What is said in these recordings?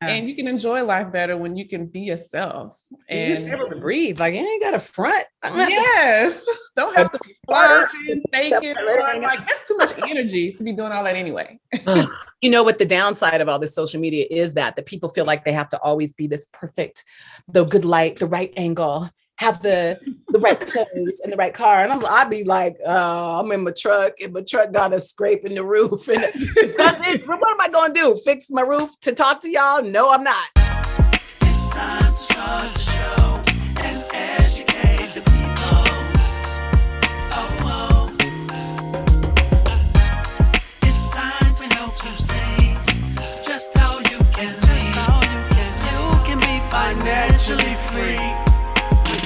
And you can enjoy life better when you can be yourself. And you just able to breathe. Like, you ain't got a front. Don't have to be flirting, faking. Like, that's too much energy to be doing all that anyway. You know what the downside of all this social media is that people feel like they have to always be this perfect, the good light, the right angle, have the right clothes and the right car. And I'd be like, I'm in my truck and my truck got a scrape in the roof. And that's it. What am I going to do? Fix my roof to talk to y'all? No, I'm not. It's time to start the show and educate the people. Oh. It's time to help you see just how you can You can be financially free.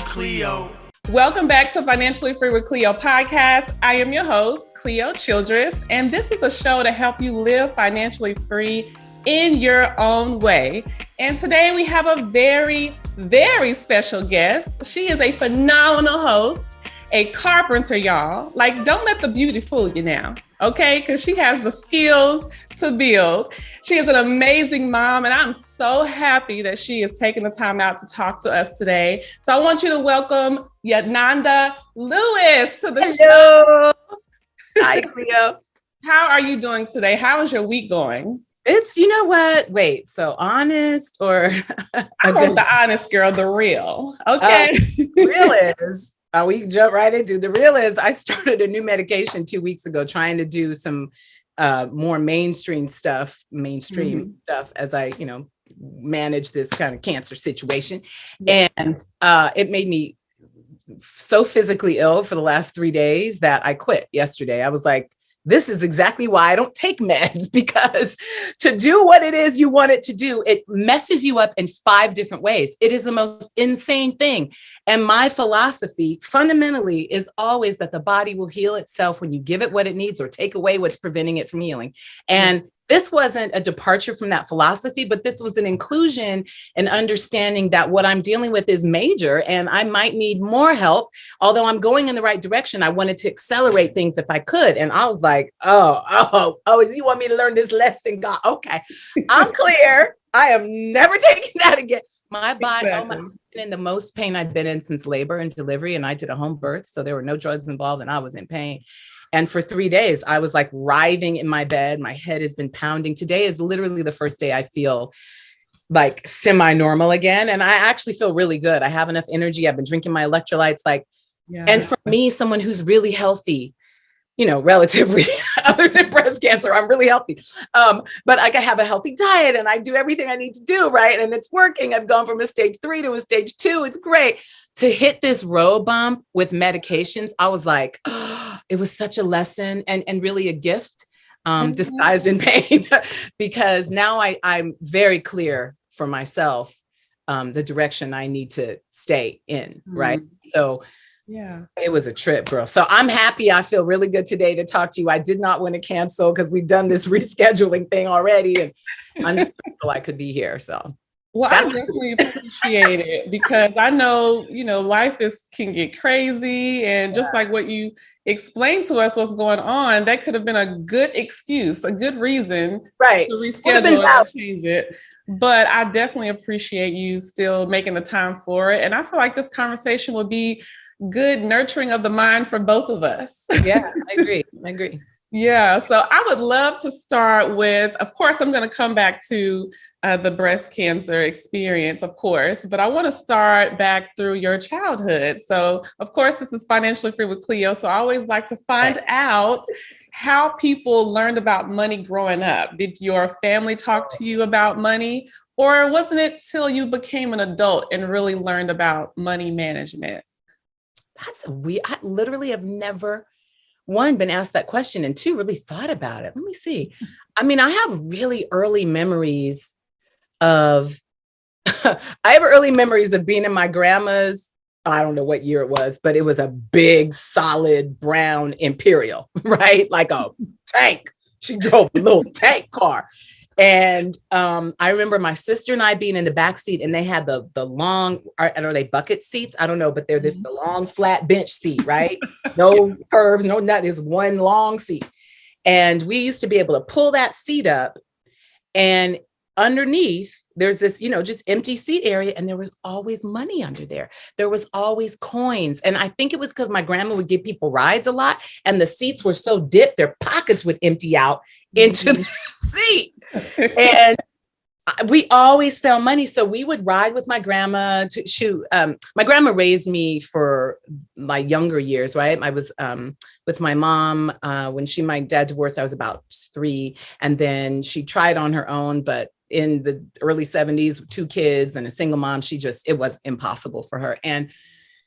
Cleo. Welcome back to Financially Free with Cleo podcast. I am your host, Cleo Childress, and this is a show to help you live financially free in your own way. And today we have a very, very special guest. She is a phenomenal host, a carpenter, y'all. Like, don't let the beauty fool you now, okay? Because she has the skills to build. She is an amazing mom, and I'm so happy that she is taking the time out to talk to us today. So I want you to welcome Ananda Lewis to the show. Hi, Cleo. How are you doing today? How is your week going? It's, you know what? Wait, so honest or? I want the honest girl, the real. Okay. Real is. We jump right into the real is I started a new medication 2 weeks ago, trying to do some more mainstream stuff as I, manage this kind of cancer situation. And it made me so physically ill for the last 3 days that I quit yesterday. I was like, this is exactly why I don't take meds, because to do what it is you want it to do, it messes you up in 5 different ways. It is the most insane thing. And my philosophy fundamentally is always that the body will heal itself when you give it what it needs or take away what's preventing it from healing. And this wasn't a departure from that philosophy, but this was an inclusion and understanding that what I'm dealing with is major and I might need more help. Although I'm going in the right direction, I wanted to accelerate things if I could. And I was like, oh, you want me to learn this lesson? God, okay, I'm clear. I am never taking that again. My body, in the most pain I've been in since labor and delivery. And I did a home birth, so there were no drugs involved and I was in pain. And for 3 days, I was like writhing in my bed. My head has been pounding. Today is literally the first day I feel like semi-normal again. And I actually feel really good. I have enough energy. I've been drinking my electrolytes. And for me, someone who's really healthy, relatively other than breast cancer, I'm really healthy. But I have a healthy diet and I do everything I need to do, right? And it's working. I've gone from a stage 3 to a stage 2. It's great. To hit this road bump with medications, I was like, it was such a lesson and really a gift disguised in pain, because now I'm very clear for myself the direction I need to stay in, right? So it was a trip, girl. So I'm happy. I feel really good today to talk to you. I did not want to cancel because we've done this rescheduling thing already, and I'm grateful I could be here. So. Well, I definitely appreciate it because I know, life can get crazy. And just like what you explained to us, what's going on, that could have been a good excuse, a good reason to reschedule and change it. But I definitely appreciate you still making the time for it. And I feel like this conversation will be good nurturing of the mind for both of us. Yeah, I agree. Yeah. So I would love to start with, of course, I'm going to come back to the breast cancer experience, of course, but I want to start back through your childhood. So, of course, this is Financially Free with Cleo. So I always like to find out how people learned about money growing up. Did your family talk to you about money, or wasn't it till you became an adult and really learned about money management? That's weird. I literally have never, one, been asked that question, and two, really thought about it. Let me see. I mean, I have really early memories of being in my grandma's, I don't know what year it was, but it was a big, solid brown Imperial, right? Like a tank. She drove a little tank car. And I remember my sister and I being in the back seat, and they had the long, are they bucket seats? I don't know, but they're the long flat bench seat, right? No curves, no nothing. There's one long seat. And we used to be able to pull that seat up, and underneath there's this, just empty seat area, and there was always money under there. There was always coins. And I think it was because my grandma would give people rides a lot, and the seats were so dipped, their pockets would empty out into the seat. And we always found money. So we would ride with my grandma to shoot. My grandma raised me for my younger years, right? I was with my mom when my dad divorced. I was about 3. And then she tried on her own, but in the early 70s, 2 kids and a single mom, it was impossible for her. And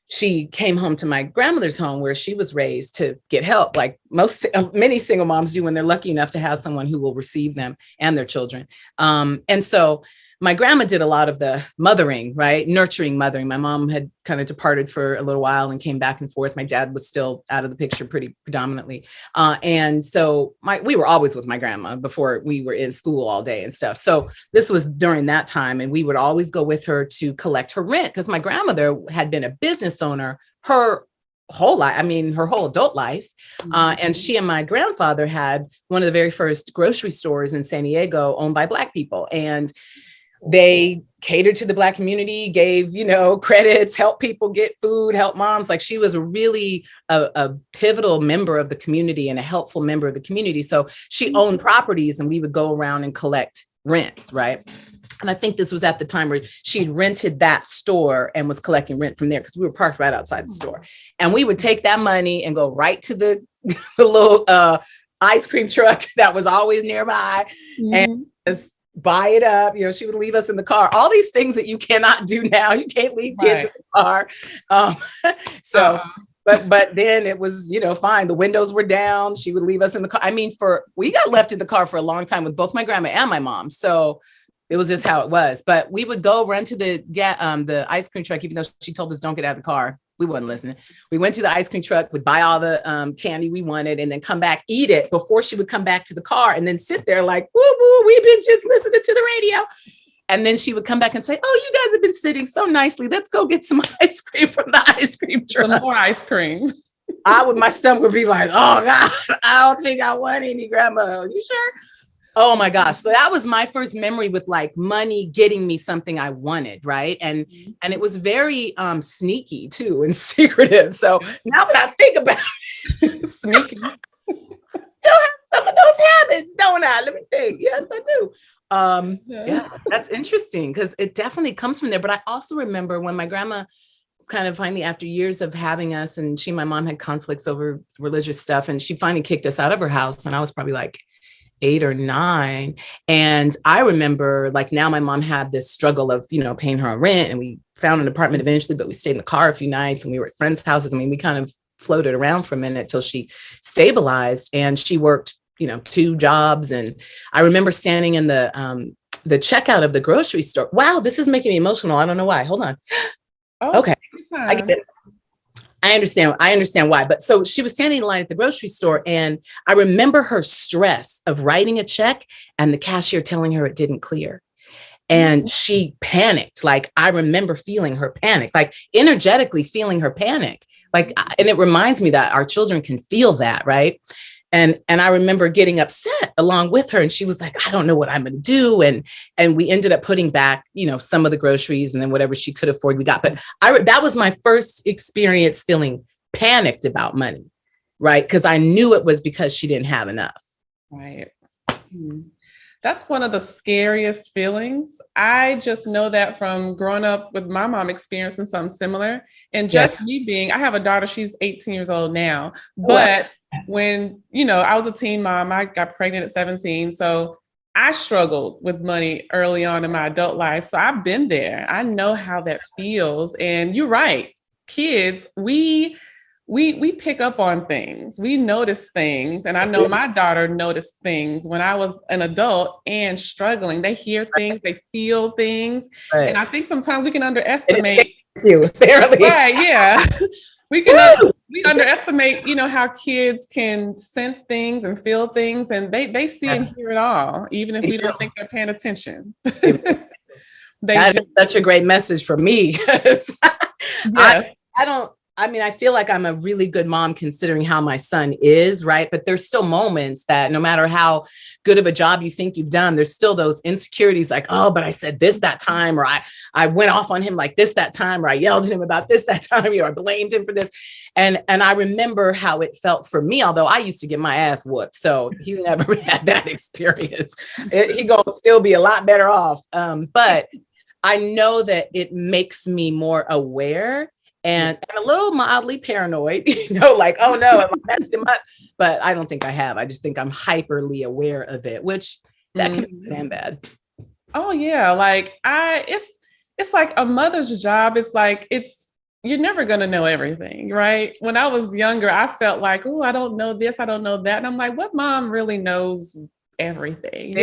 she came home to my grandmother's home where she was raised to get help, like many single moms do when they're lucky enough to have someone who will receive them and their children. And so my grandma did a lot of the mothering, right? Nurturing mothering. My mom had kind of departed for a little while and came back and forth. My dad was still out of the picture pretty predominantly. And so we were always with my grandma before we were in school all day and stuff. So this was during that time. And we would always go with her to collect her rent because my grandmother had been a business owner her whole life. I mean, her whole adult life. And she and my grandfather had one of the very first grocery stores in San Diego owned by Black people. And they catered to the Black community, gave, credits, help people get food, help moms. Like she was really a pivotal member of the community and a helpful member of the community. So she owned properties and we would go around and collect rents, right? And I think this was at the time where she'd rented that store and was collecting rent from there because we were parked right outside the store. And we would take that money and go right to the little ice cream truck that was always nearby and just buy it up. She would leave us in the car. All these things that you cannot do now. You can't leave kids in the car. But then it was, fine. The windows were down. She would leave us in the car. I mean, we got left in the car for a long time with both my grandma and my mom. So it was just how it was. But we would go run to the ice cream truck, even though she told us don't get out of the car. We wasn't listening. We went to the ice cream truck, would buy all the candy we wanted, and then come back, eat it before she would come back to the car, and then sit there like, woo, woo, we've been just listening to the radio. And then she would come back and say, oh, you guys have been sitting so nicely. Let's go get some ice cream from the ice cream truck. Some more ice cream. My stomach would be like, oh God, I don't think I want any, Grandma. You sure? Oh my gosh. So that was my first memory with like money getting me something I wanted. Right. And it was very sneaky too and secretive. So now that I think about it, sneaky, still have some of those habits, don't I? Let me think. Yes, I do. Yeah, that's interesting because it definitely comes from there. But I also remember when my grandma kind of finally, after years of having us, and she and my mom had conflicts over religious stuff, and she finally kicked us out of her house. And I was probably like 8 or 9. And I remember like now my mom had this struggle of, paying her rent, and we found an apartment eventually, but we stayed in the car a few nights and we were at friends' houses. I mean, we kind of floated around for a minute till she stabilized, and she worked, 2 jobs. And I remember standing in the checkout of the grocery store. Wow, this is making me emotional. I don't know why. Hold on. Oh, okay. I get it. I understand why. But so she was standing in line at the grocery store, and I remember her stress of writing a check and the cashier telling her it didn't clear. And she panicked. Like, I remember feeling her panic, like energetically feeling her panic. Like, and it reminds me that our children can feel that, right? And I remember getting upset along with her, and she was like, I don't know what I'm going to do. And we ended up putting back, some of the groceries and then whatever she could afford, we got. But that was my first experience feeling panicked about money, right? Because I knew it was because she didn't have enough. Right. That's one of the scariest feelings. I just know that from growing up with my mom experiencing something similar. And just me I have a daughter, she's 18 years old now, but when, I was a teen mom, I got pregnant at 17. So I struggled with money early on in my adult life. So I've been there. I know how that feels. And you're right. Kids, we pick up on things. We notice things. And I know my daughter noticed things when I was an adult and struggling. They hear things, they feel things. Right. And I think sometimes we can underestimate. You, apparently. Right, yeah. We underestimate, how kids can sense things and feel things, and they see and hear it all, even if we don't think they're paying attention. That is such a great message for me. I I mean, I feel like I'm a really good mom considering how my son is, right? But there's still moments that no matter how good of a job you think you've done, there's still those insecurities like, oh, but I said this that time, or I went off on him like this that time, or I yelled at him about this that time, I blamed him for this. And I remember how it felt for me, although I used to get my ass whooped. So he's never had that experience. He gonna still be a lot better off. But I know that it makes me more aware and a little mildly paranoid, like, oh no, am I messed him up? But I don't think I have. I just think I'm hyperly aware of it, which that can be damn bad. Oh yeah. Like it's like a mother's job. It's like, you're never going to know everything, right? When I was younger, I felt like, oh, I don't know this, I don't know that. And I'm like, what mom really knows everything,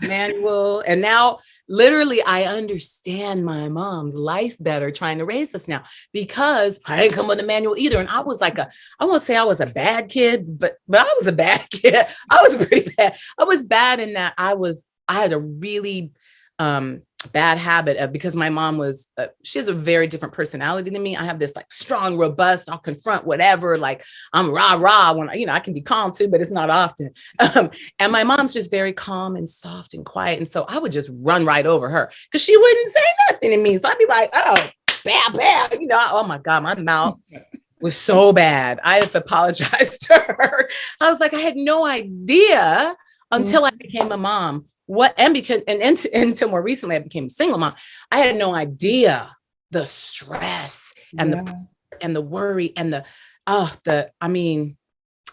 Manual. And now literally I understand my mom's life better trying to raise us now because I didn't come with a manual either. And I was like I won't say I was a bad kid, but I was a bad kid. I was pretty bad. I was bad in that I had a really bad habit of, because my mom was, she has a very different personality than me. I have this like strong, robust, I'll confront whatever. Like I'm rah when I can be calm too, but it's not often. And my mom's just very calm and soft and quiet. And so I would just run right over her because she wouldn't say nothing to me. So I'd be like, oh, bad, oh my God, my mouth was so bad. I have apologized to her. I was like, I had no idea until I became a mom. Until more recently I became a single mom, I had no idea the stress and the worry and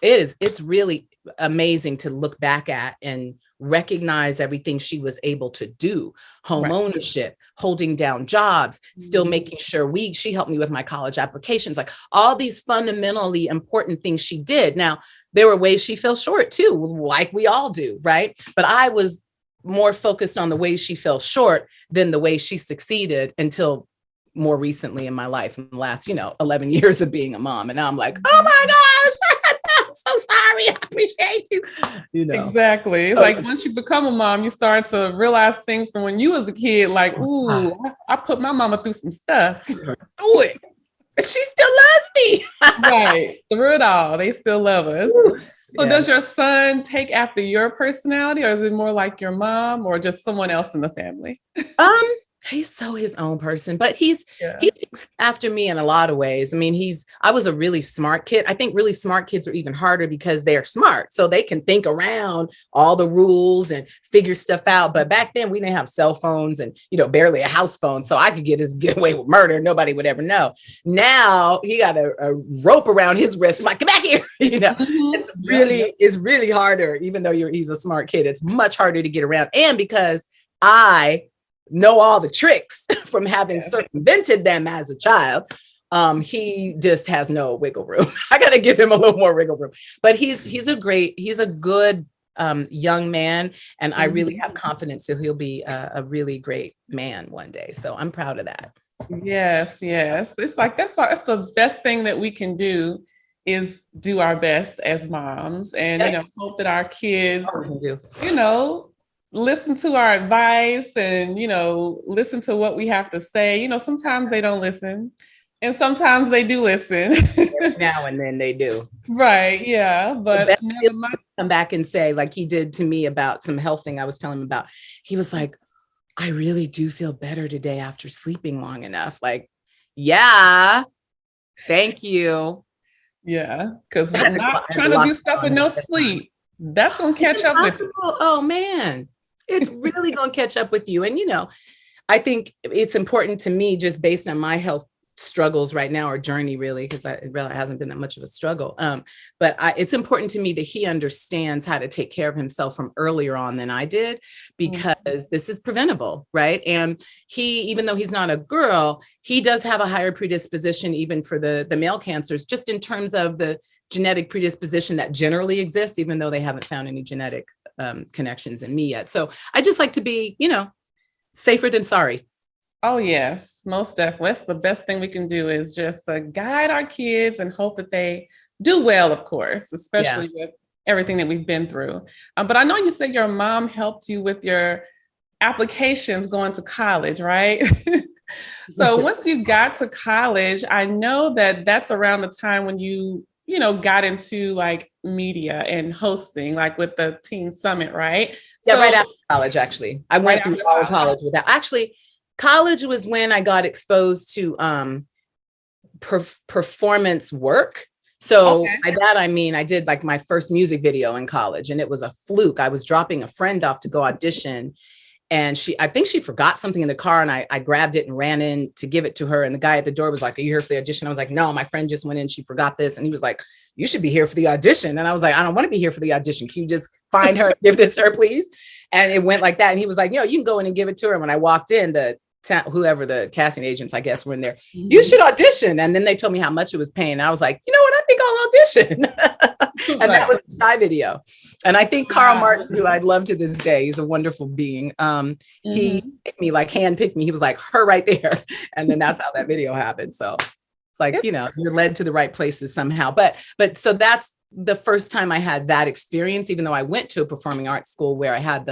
it's really amazing to look back at and recognize everything she was able to do. Home ownership, holding down jobs, still making sure she helped me with my college applications, like all these fundamentally important things she did. Now, there were ways she fell short too, like we all do, right? But I was more focused on the way she fell short than the way she succeeded until more recently in my life, in the last, 11 years of being a mom. And now I'm like, oh my gosh, I'm so sorry. I appreciate you. Exactly. It's like once you become a mom, you start to realize things from when you was a kid, like, ooh, I put my mama through some stuff. Do it. She still loves me. Right. Through it all, they still love us. Ooh. So does your son take after your personality, or is it more like your mom or just someone else in the family? He's so his own person, but he takes after me in a lot of ways. I mean, I was a really smart kid. I think really smart kids are even harder because they're smart. So they can think around all the rules and figure stuff out. But back then we didn't have cell phones and, barely a house phone. So I could get away with murder. Nobody would ever know. Now he got a rope around his wrist. I'm like, come back here. It's really harder, even though he's a smart kid. It's much harder to get around. And because I know all the tricks from having circumvented them as a child, he just has no wiggle room. I got to give him a little more wiggle room, but he's a good young man, and I really have confidence that he'll be a really great man one day. So I'm proud of that. Yes. It's like that's the best thing that we can do is do our best as moms, and hope that our kids, listen to our advice and, listen to what we have to say. Sometimes they don't listen and sometimes they do listen. Every now and then they do. Right. Yeah. But come back and say, like he did to me about some health thing I was telling him about. He was like, I really do feel better today after sleeping long enough. Like, yeah, thank you. Yeah. Because we're not trying to do stuff with no sleep. That's going to catch up with you. Oh man. It's really going to catch up with you. And, I think it's important to me, just based on my health struggles right now, or journey really, because it really hasn't been that much of a struggle. But it's important to me that he understands how to take care of himself from earlier on than I did, because this is preventable, right? And even though he's not a girl, he does have a higher predisposition even for the male cancers, just in terms of the genetic predisposition that generally exists, even though they haven't found any genetic connections in me yet. So I just like to be, safer than sorry. Oh, yes, most definitely. That's the best thing we can do, is just guide our kids and hope that they do well, of course, especially with everything that we've been through. But I know you said your mom helped you with your applications going to college, right? So once you got to college, I know that that's around the time when you got into like media and hosting, like with the Teen Summit, right? Yeah, So right after college, actually. I went through all of college with that. Actually, college was when I got exposed to performance work. So by that, I mean, I did like my first music video in college, and it was a fluke. I was dropping a friend off to go audition, and I think she forgot something in the car, and I grabbed it and ran in to give it to her. And the guy at the door was like, "Are you here for the audition?" I was like, "No, my friend just went in. She forgot this." And he was like, "You should be here for the audition." And I was like, "I don't want to be here for the audition. Can you just find her and give this to her, please?" And it went like that. And he was like, "You can go in and give it to her." And when I walked in, whoever the casting agents, I guess, were in there, "You should audition." And then they told me how much it was paying. And I was like, "You know what? I think I'll audition." And that was the Shy video. And I think Carl Martin, who I love to this day, he's a wonderful being. He picked me, like handpicked me. He was like, "Her right there." And then that's how that video happened. So it's like, you're led to the right places somehow. But so that's the first time I had that experience, even though I went to a performing arts school where I had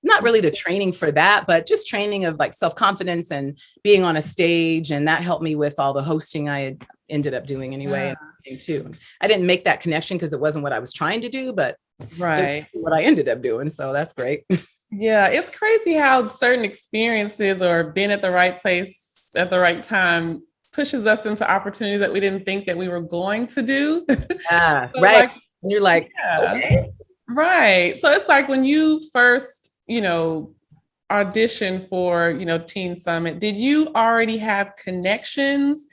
not really the training for that, but just training of like self-confidence and being on a stage. And that helped me with all the hosting I had ended up doing anyway. And too. I didn't make that connection because it wasn't what I was trying to do, but what I ended up doing. So that's great. Yeah, it's crazy how certain experiences or being at the right place at the right time pushes us into opportunities that we didn't think that we were going to do. Right. Like, you're like, okay. Right. So it's like when you first, auditioned for, Teen Summit, did you already have connections,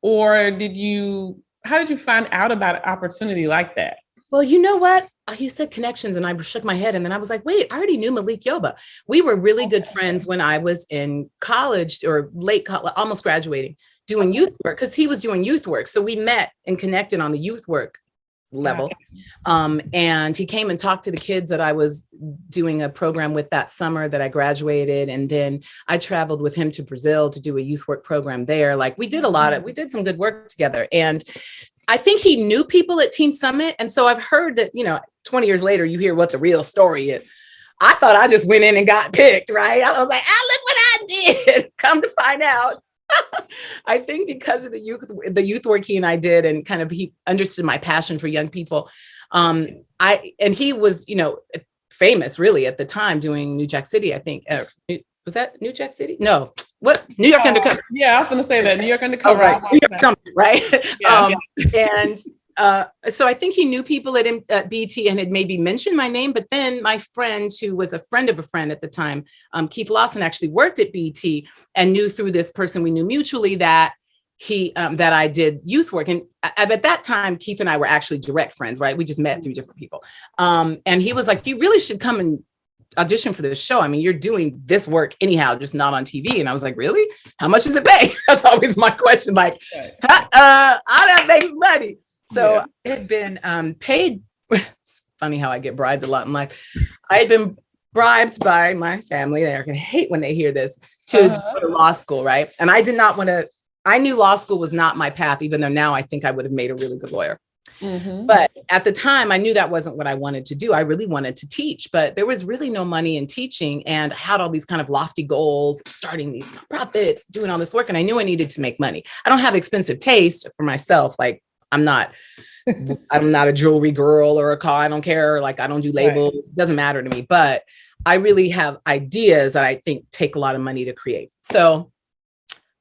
or how did you find out about an opportunity like that? Well, you know what? You said connections, and I shook my head, and then I was like, wait, I already knew Malik Yoba. We were really good friends when I was in college or late college, almost graduating, doing youth work, because he was doing youth work. So we met and connected on the youth work level. And he came and talked to the kids that I was doing a program with that summer that I graduated. And then I traveled with him to Brazil to do a youth work program there. Like we did some good work together. And I think he knew people at Teen Summit. And so I've heard that, 20 years later, you hear what the real story is. I thought I just went in and got picked, right? I was like, look what I did. Come to find out. I think because of the youth work he and I did, and kind of he understood my passion for young people. And he was, famous really at the time doing New Jack City, I think. Was that New Jack City? No. What? New York Undercover. Yeah, I was going to say that. New York Undercover. Right. New York something, right? And so I think he knew people at BET and had maybe mentioned my name. But then my friend, who was a friend of a friend at the time, Keith Lawson, actually worked at BET and knew through this person we knew mutually that that I did youth work. And at that time, Keith and I were actually direct friends, right? We just met through different people. And he was like, "You really should come and audition for this show. I mean, you're doing this work anyhow, just not on TV." And I was like, "Really? How much does it pay?" That's always my question. Like, how that makes money. So I had been paid. It's funny how I get bribed a lot in life. I had been bribed by my family. They're going to hate when they hear this, to go to law school, right? And I did not want to. I knew law school was not my path, even though now I think I would have made a really good lawyer. But at the time, I knew that wasn't what I wanted to do. I really wanted to teach, but there was really no money in teaching. And I had all these kind of lofty goals, starting these nonprofits, doing all this work. And I knew I needed to make money. I don't have expensive taste for myself. Like I'm not a jewelry girl or a car. I don't care. Like I don't do labels. Right. It doesn't matter to me, but I really have ideas that I think take a lot of money to create. So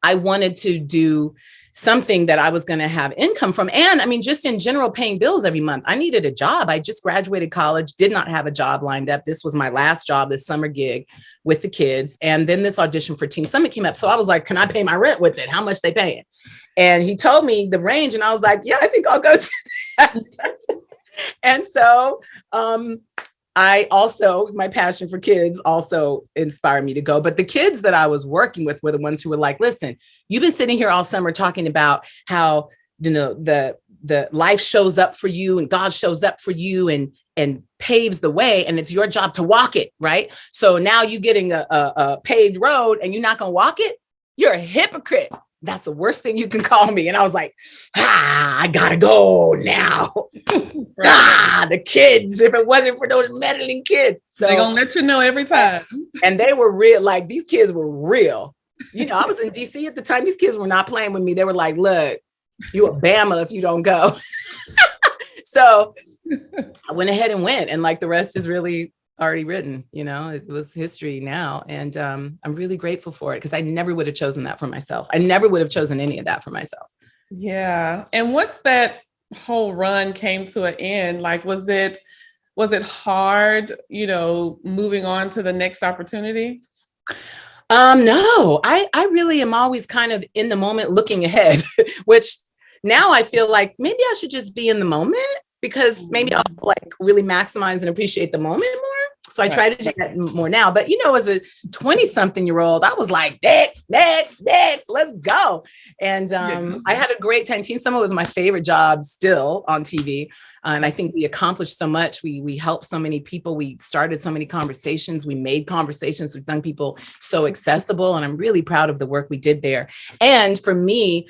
I wanted to do something that I was going to have income from. And I mean, just in general, paying bills every month. I needed a job. I just graduated college, did not have a job lined up. This was my last job, this summer gig with the kids. And then this audition for Teen Summit came up. So I was like, "Can I pay my rent with it? How much they paying?" And he told me the range. And I was like, "Yeah, I think I'll go to that." And so my passion for kids also inspired me to go. But the kids that I was working with were the ones who were like, "Listen, you've been sitting here all summer talking about how, the life shows up for you and God shows up for you and paves the way. And it's your job to walk it. Right. So now you getting a paved road and you're not going to walk it. You're a hypocrite. That's the worst thing you can call me." And I was like, I gotta go now. The kids, if it wasn't for those meddling kids. So they're gonna let you know every time. And they were real, like these kids were real. I was in DC at the time. These kids were not playing with me. They were like, look, you a Bama if you don't go. So I went ahead and went, and like the rest is really already written, it was history now. And I'm really grateful for it, because I never would have chosen that for myself. I never would have chosen any of that for myself. Yeah. And once that whole run came to an end, like, was it hard, moving on to the next opportunity? No, I really am always kind of in the moment looking ahead, which now I feel like maybe I should just be in the moment, because maybe I'll like really maximize and appreciate the moment more. So I try to do that more now. But, as a 20-something-year-old, I was like, next, let's go. And I had a great time. Teen Summit was my favorite job still on TV. And I think we accomplished so much. We helped so many people. We started so many conversations. We made conversations with young people so accessible. And I'm really proud of the work we did there. And for me,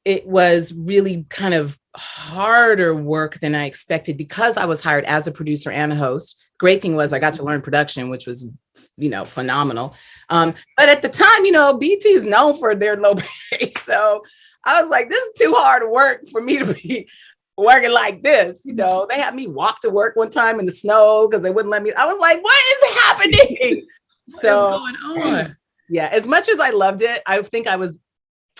it was really kind of harder work than I expected, because I was hired as a producer and a host. Great thing was I got to learn production, which was, phenomenal. But at the time, BT is known for their low pay. So I was like, this is too hard work for me to be working like this. They had me walk to work one time in the snow because they wouldn't let me. I was like, what is happening? What is going on? Yeah, as much as I loved it, I think I was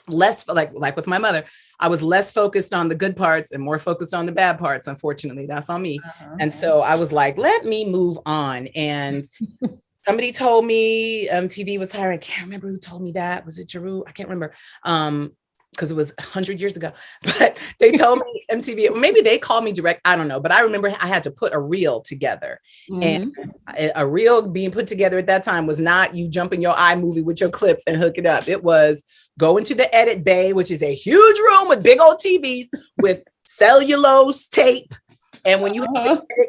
less like with my mother, I was less focused on the good parts and more focused on the bad parts. Unfortunately, that's on me. And so I was like, let me move on. And somebody told me MTV was hiring. I can't remember who told me that. Was it Giroux? I can't remember. Because it was 100 years ago, but they told me MTV, maybe they called me direct. I don't know. But I remember I had to put a reel together, and a reel being put together at that time was not you jump in your iMovie with your clips and hook it up. It was go into the edit bay, which is a huge room with big old TVs with cellulose tape. And when you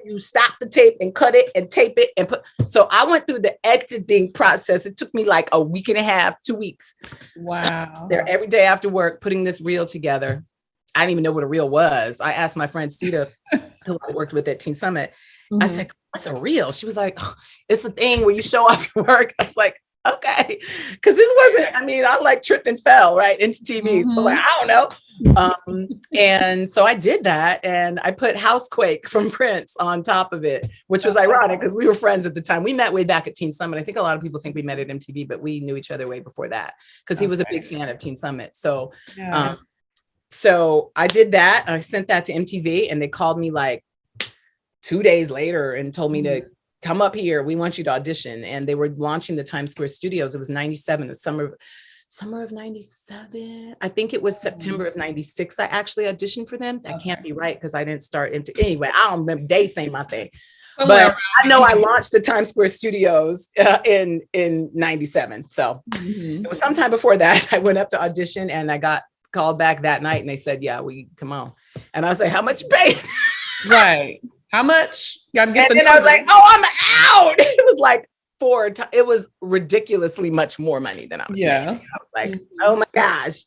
you stop the tape and cut it and tape it and put. So I went through the editing process. It took me like a week and a half, 2 weeks. Wow. There every day after work, putting this reel together. I didn't even know what a reel was. I asked my friend Sita, who I worked with at Teen Summit. I said, what's a reel? She was like, oh, it's a thing where you show off your work. I was like, okay. Because this wasn't, I like tripped and fell right into TV. So like, I don't know. And so I did that, and I put Housequake from Prince on top of it, which was ironic because we were friends at the time. We met way back at Teen Summit. I think a lot of people think we met at MTV, but we knew each other way before that because he was a big fan of Teen Summit. So, so I did that. I sent that to MTV, and they called me like 2 days later and told me to come up here. We want you to audition. And they were launching the Times Square studios. It was 97, the summer of 97. I think it was September of 96. I actually auditioned for them. That can't be right because I didn't start anyway. I don't remember dates ain't my thing, but I know I launched the Times Square studios in 97. So it was sometime before that. I went up to audition, and I got called back that night, and they said, yeah, we come on. And I was like, how much you pay? Right. How much? Gotta get and then I was like, oh, I'm out. It was like it was ridiculously much more money than I was making. I was like, oh my gosh.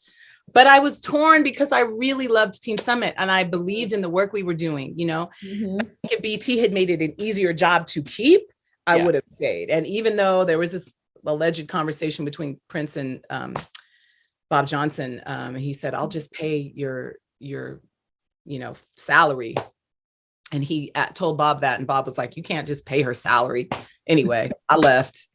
But I was torn because I really loved Teen Summit, and I believed in the work we were doing. I think if BT had made it an easier job to keep, I would have stayed. And even though there was this alleged conversation between Prince and Bob Johnson, he said, I'll just pay your salary. And he told Bob that, and Bob was like, you can't just pay her salary. Anyway, I left.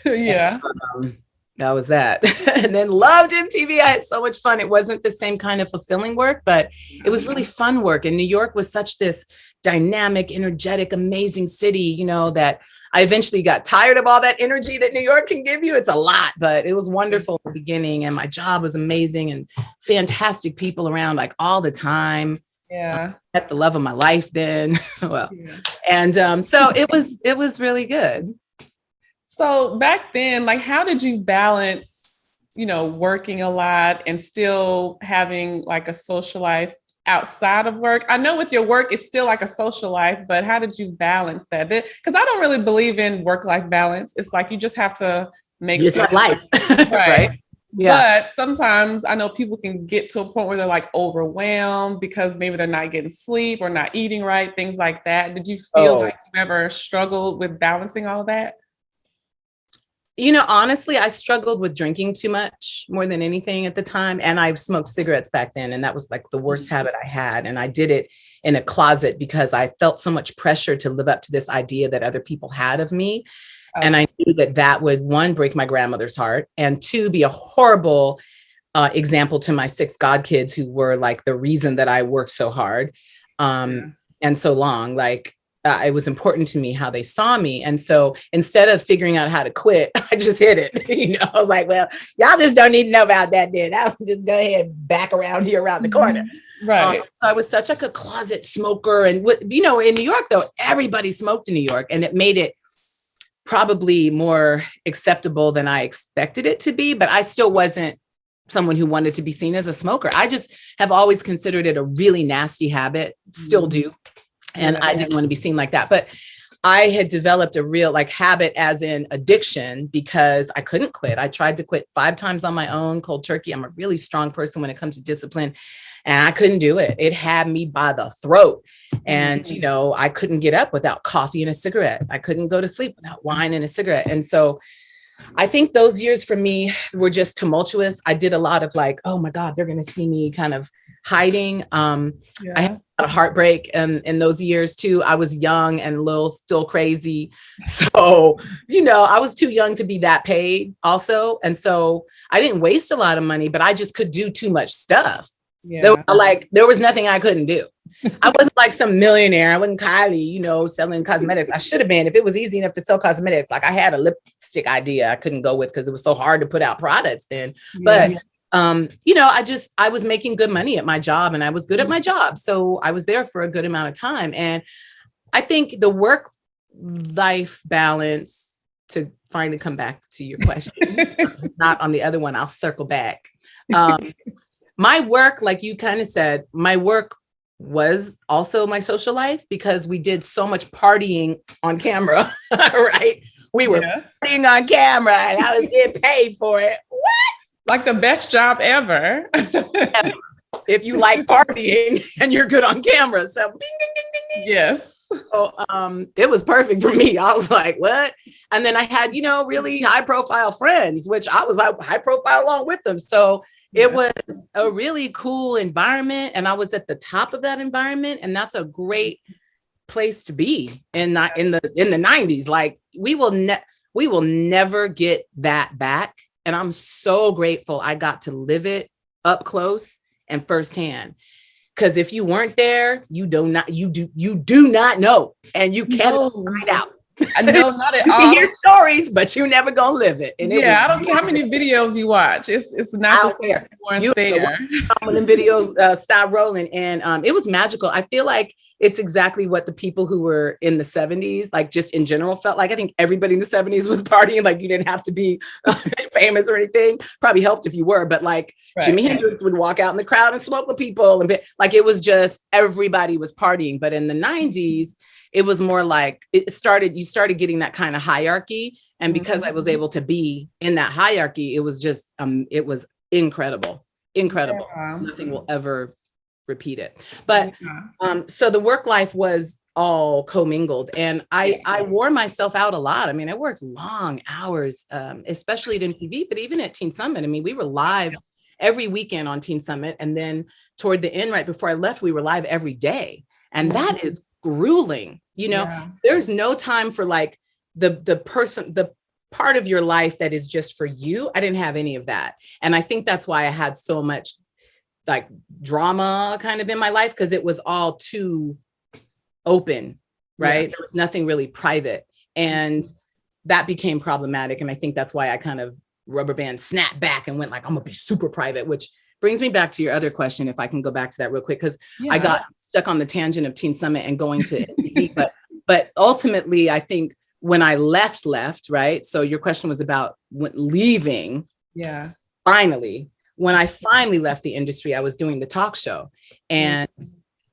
Yeah. And, that was that. And then loved MTV. I had so much fun. It wasn't the same kind of fulfilling work, but it was really fun work. And New York was such this dynamic, energetic, amazing city, that I eventually got tired of all that energy that New York can give you. It's a lot, but it was wonderful in the beginning. And my job was amazing and fantastic people around like all the time. Yeah. Met the love of my life then. And so it was really good. So back then, like, how did you balance, working a lot and still having like a social life outside of work? I know with your work, it's still like a social life, but how did you balance that? Because I don't really believe in work-life balance. It's like, you just have to make it's not life. Right. Yeah. But sometimes I know people can get to a point where they're like overwhelmed because maybe they're not getting sleep or not eating right, things like that. Did you feel like you ever struggled with balancing all that? Honestly, I struggled with drinking too much more than anything at the time. And I smoked cigarettes back then. And that was like the worst habit I had. And I did it in a closet because I felt so much pressure to live up to this idea that other people had of me. And I knew that that would, one, break my grandmother's heart, and two, be a horrible example to my 6 godkids who were like the reason that I worked so hard and so long. Like, it was important to me how they saw me. And so instead of figuring out how to quit, I just hit it. I was like, well, y'all just don't need to know about that then. I'll just go ahead and back around here around the corner. Right. So I was such like a closet smoker. And, in New York, though, everybody smoked in New York. And it made it probably more acceptable than I expected it to be. But I still wasn't someone who wanted to be seen as a smoker. I just have always considered it a really nasty habit, still do. And I didn't want to be seen like that. But I had developed a real habit, as in addiction, because I couldn't quit. I tried to quit 5 times on my own, cold turkey. I'm a really strong person when it comes to discipline, and I couldn't do it. It had me by the throat. And, I couldn't get up without coffee and a cigarette. I couldn't go to sleep without wine and a cigarette. And so I think those years for me were just tumultuous. I did a lot of oh my God, they're going to see me kind of hiding. I had a heartbreak in those years too. I was young and a little still crazy. So, I was too young to be that paid also. And so I didn't waste a lot of money, but I just could do too much stuff. There was nothing I couldn't do. I wasn't like some millionaire. I wasn't Kylie, selling cosmetics. I should have been. If it was easy enough to sell cosmetics, I had a lipstick idea I couldn't go with because it was so hard to put out products then. But I was making good money at my job, and I was good at my job. So I was there for a good amount of time. And I think the work-life balance, to finally come back to your question, not on the other one, I'll circle back. My work, like you kind of said, my work was also my social life, because we did so much partying on camera, right? We were partying on camera, and I was getting paid for it. What? Like the best job ever. If you like partying and you're good on camera. So ding, ding, ding, ding, ding. Yes. So it was perfect for me. I was like, what? And then I had, really high profile friends, which I was like high profile along with them. So it was a really cool environment. And I was at the top of that environment. And that's a great place to be in the 90s. Like we will never get that back. And I'm so grateful I got to live it up close and firsthand. Because if you weren't there, you do not know, and you can't find out. No, not at all. You can hear stories, but you never gonna live it. And I don't care how many videos you watch. It's not there. You there. When the videos stop rolling, and it was magical. I feel like it's exactly what the people who were in the 70s, like just in general, felt like. I think everybody in the 70s was partying. Like you didn't have to be famous or anything. Probably helped if you were, but Jimi Hendrix would walk out in the crowd and smoke with people, and it was just everybody was partying. But in the 90s, it was more like you started getting that kind of hierarchy. And because I was able to be in that hierarchy, it was just, it was incredible. Yeah. Nothing will ever repeat it. But so the work life was all commingled, and I wore myself out a lot. I mean, I worked long hours, especially at MTV, but even at Teen Summit. I mean, we were live every weekend on Teen Summit. And then toward the end, right before I left, we were live every day. And that is grueling. There's no time for the part of your life that is just for you. I didn't have any of that. And I think that's why I had so much drama kind of in my life, because it was all too open, right? There was nothing really private. And that became problematic. And I think that's why I kind of rubber band snapped back and went I'm gonna be super private, which brings me back to your other question, if I can go back to that real quick, because I got stuck on the tangent of Teen Summit and going to MTV. But ultimately, I think when I left, right? So your question was about leaving. Yeah. Finally, when I finally left the industry, I was doing the talk show. And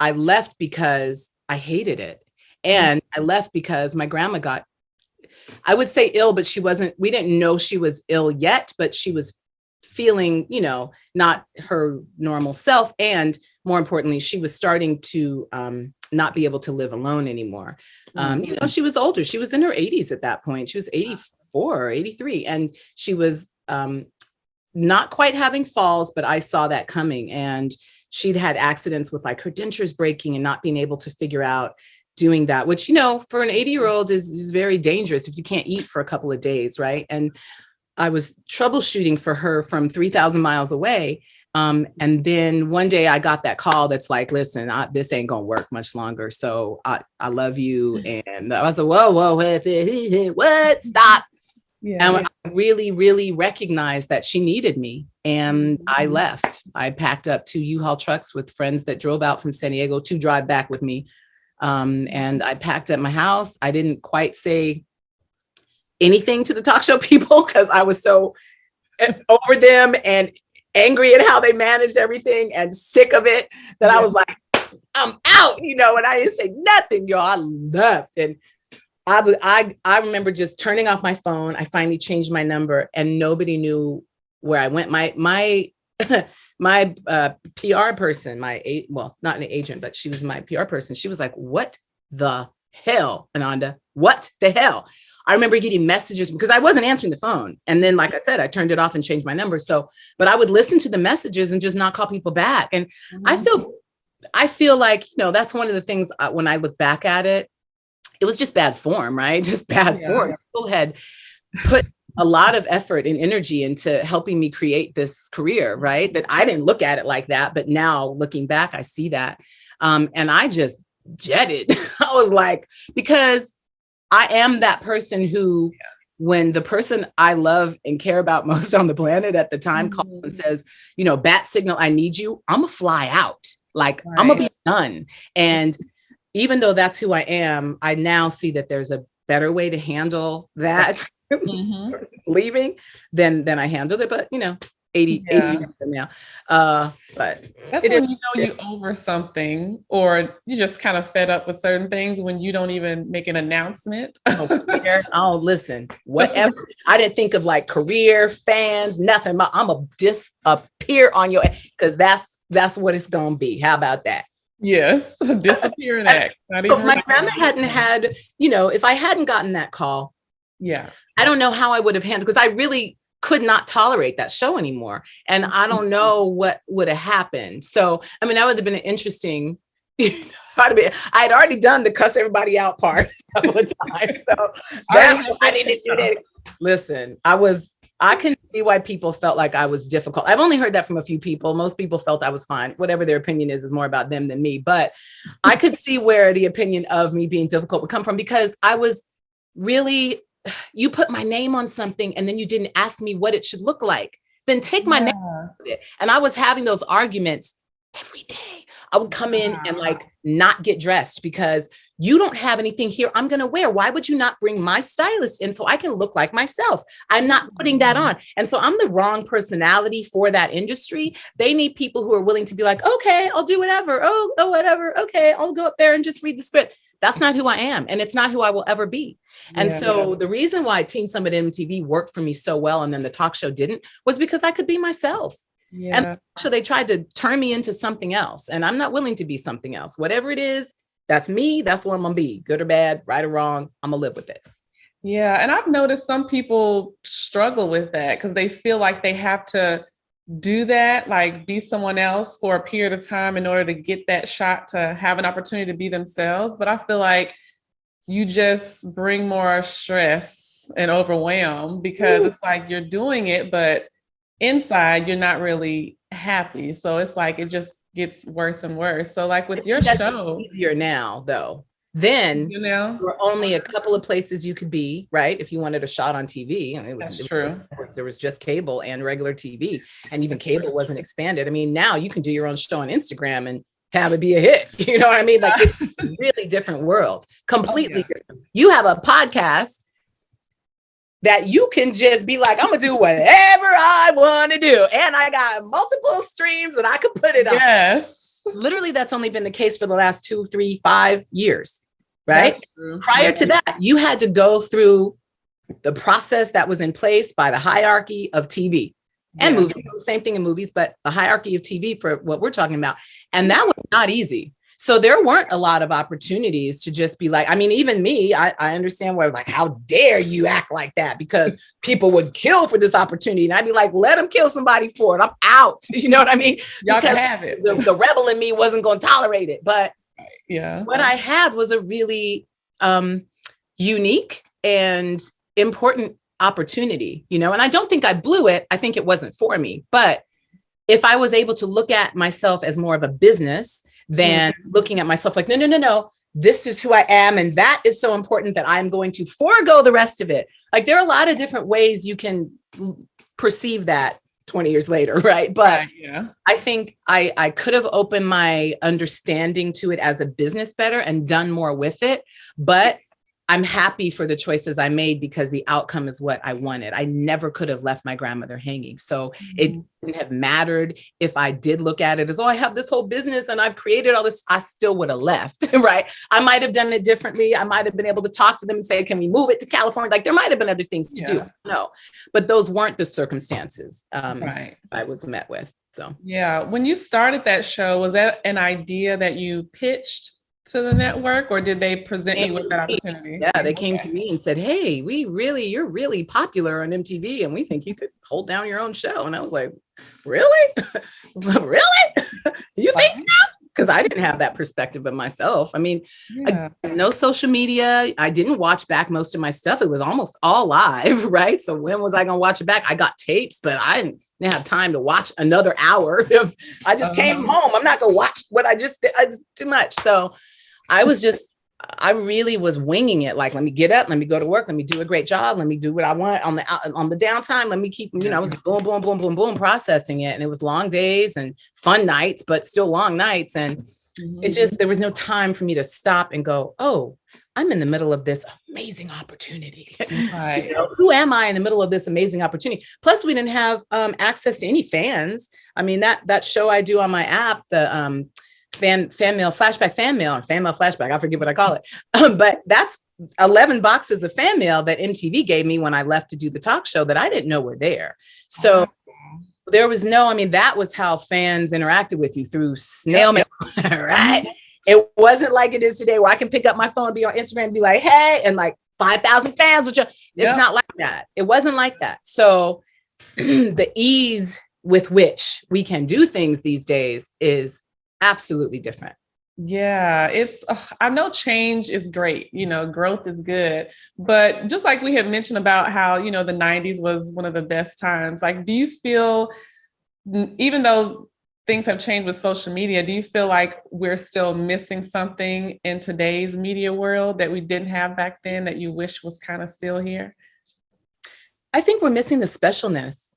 I left because I hated it. And I left because my grandma got, I would say ill, but we didn't know she was ill yet, but she was feeling, not her normal self. And more importantly, she was starting to not be able to live alone anymore. She was older. She was in her 80s at that point. She was 84 or 83. And she was not quite having falls, but I saw that coming. And she'd had accidents with like her dentures breaking and not being able to figure out doing that, which, you know, for an 80-year-old is very dangerous if you can't eat for a couple of days, right? And I was troubleshooting for her from 3,000 miles away. And then one day I got that call that's like, listen, this ain't gonna work much longer. So I love you. And I was like, whoa, what? Stop. Yeah. And I really, really recognized that she needed me. And I left. I packed up 2 U-Haul trucks with friends that drove out from San Diego to drive back with me. And I packed up my house. I didn't quite say anything to the talk show people because I was so over them and angry at how they managed everything and sick of it that I was like, I'm out, you know, and I didn't say nothing, y'all. I left. And I remember just turning off my phone. I finally changed my number and nobody knew where I went. My PR person, well, not an agent, but she was my PR person. She was like, what the hell, Ananda? What the hell? I remember getting messages because I wasn't answering the phone. And then, like I said, I turned it off and changed my number. So, but I would listen to the messages and just not call people back. And I feel like, you know, that's one of the things when I look back at it, it was just bad form, right? Just bad form. People had put a lot of effort and energy into helping me create this career, right? That I didn't look at it like that, but now looking back, I see that. And I just jetted. I was like, because I am that person who, when the person I love and care about most on the planet at the time calls and says, you know, bat signal, I need you, I'm gonna fly out. Like, I'm gonna be done. And even though that's who I am, I now see that there's a better way to handle that leaving than I handled it. But, you know, 80 years now. But that's when you know you over something or you just kind of fed up with certain things when you don't even make an announcement. Oh, listen, whatever. I didn't think of like career, fans, nothing. I'm gonna disappear on your, because that's what it's gonna be. How about that? Yes, disappear and act. If my grandma hadn't had, you know, if I hadn't gotten that call, I don't know how I would have handled, because I really could not tolerate that show anymore. And I don't know what would have happened. So, I mean, that would have been an interesting, I had already done the cuss everybody out part a couple of times. So I didn't do that. Listen, I can see why people felt like I was difficult. I've only heard that from a few people. Most people felt I was fine. Whatever their opinion is more about them than me. But I could see where the opinion of me being difficult would come from, because I was really, you put my name on something and then you didn't ask me what it should look like. Then take my name off of it. And I was having those arguments every day. I would come in and like not get dressed because you don't have anything here I'm going to wear. Why would you not bring my stylist in so I can look like myself? I'm not putting that on. And so I'm the wrong personality for that industry. They need people who are willing to be like, okay, I'll do whatever. Oh, whatever. Okay, I'll go up there and just read the script. That's not who I am. And it's not who I will ever be. And so the reason why Teen Summit MTV worked for me so well and then the talk show didn't was because I could be myself. And so they tried to turn me into something else. And I'm not willing to be something else. Whatever it is, that's me. That's what I'm going to be. Good or bad, right or wrong, I'm going to live with it. Yeah. And I've noticed some people struggle with that because they feel like they have to do that, like be someone else for a period of time in order to get that shot to have an opportunity to be themselves. But I feel like you just bring more stress and overwhelm because it's like you're doing it, but inside you're not really happy. So it's like it just gets worse and worse. So like with your show, easier now though. Then there were only a couple of places you could be, right? If you wanted a shot on TV, and that's true. There was just cable and regular TV, and even cable wasn't expanded. I mean, now you can do your own show on Instagram and have it be a hit. You know what I mean? Like it's a really different world, completely different. You have a podcast that you can just be like, I'm gonna do whatever I want to do. And I got multiple streams and I can put it on. Yes. Literally, that's only been the case for the last 2, 3, 5 years, right? Prior to that, you had to go through the process that was in place by the hierarchy of TV and movies. Same thing in movies, but the hierarchy of TV for what we're talking about. And that was not easy. So there weren't a lot of opportunities to just be like, I mean, even me, I understand where like, how dare you act like that? Because people would kill for this opportunity. And I'd be like, let them kill somebody for it. I'm out. You know what I mean? Y'all can have it. The rebel in me wasn't going to tolerate it. But yeah, what I had was a really unique and important opportunity, you know, and I don't think I blew it. I think it wasn't for me. But if I was able to look at myself as more of a business than looking at myself like, no, this is who I am. And that is so important that I'm going to forego the rest of it. Like there are a lot of different ways you can perceive that 20 years later. Right. But I think I could have opened my understanding to it as a business better and done more with it. But I'm happy for the choices I made because the outcome is what I wanted. I never could have left my grandmother hanging. So it wouldn't have mattered if I did look at it as, oh, I have this whole business and I've created all this. I still would have left, right? I might have done it differently. I might have been able to talk to them and say, can we move it to California? Like there might have been other things to do. No, but those weren't the circumstances I was met with. So, yeah. When you started that show, was that an idea that you pitched to the network, or did they present you with that opportunity? Yeah, they came to me and said, hey, you're really popular on MTV and we think you could hold down your own show. And I was like, really? Really? You think so? Because I didn't have that perspective of myself. I mean, no social media. I didn't watch back most of my stuff. It was almost all live, right? So when was I going to watch it back? I got tapes, but I didn't have time to watch another hour. If I just came home, I'm not going to watch what I just did. It's too much. So I really was winging it. Like, let me get up, let me go to work, let me do a great job, let me do what I want on the downtime. Let me keep, I was boom, boom, boom, boom, boom, processing it. And it was long days and fun nights, but still long nights. And there was no time for me to stop and go, oh, I'm in the middle of this amazing opportunity. Right. Who am I in the middle of this amazing opportunity? Plus, we didn't have access to any fans. I mean, that show I do on my app, the fan mail flashback, I forget what I call it. But that's 11 boxes of fan mail that MTV gave me when I left to do the talk show that I didn't know were there. So there was that was how fans interacted with you, through snail mail, right? It wasn't like it is today where I can pick up my phone, be on Instagram and be like, hey, and like 5,000 fans. It's not like that. It wasn't like that. So the ease with which we can do things these days is absolutely different. Yeah, I know change is great. Growth is good. But just like we had mentioned about how, the 90s was one of the best times, like, do you feel, even though things have changed with social media, do you feel like we're still missing something in today's media world that we didn't have back then that you wish was kind of still here? I think we're missing the specialness.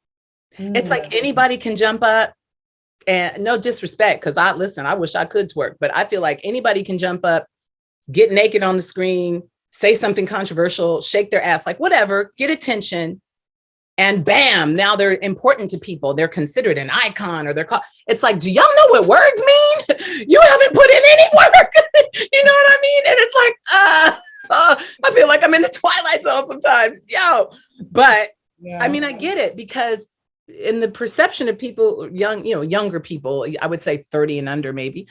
It's like anybody can jump up. And no disrespect, because I wish I could twerk, but I feel like anybody can jump up, get naked on the screen, say something controversial, shake their ass, like whatever, get attention. And bam, now they're important to people. They're considered an icon, or it's like, do y'all know what words mean? You haven't put in any work. You know what I mean? And it's like, I feel like I'm in the Twilight Zone sometimes. But I mean, I get it, because in the perception of people, younger people, I would say 30 and under, maybe,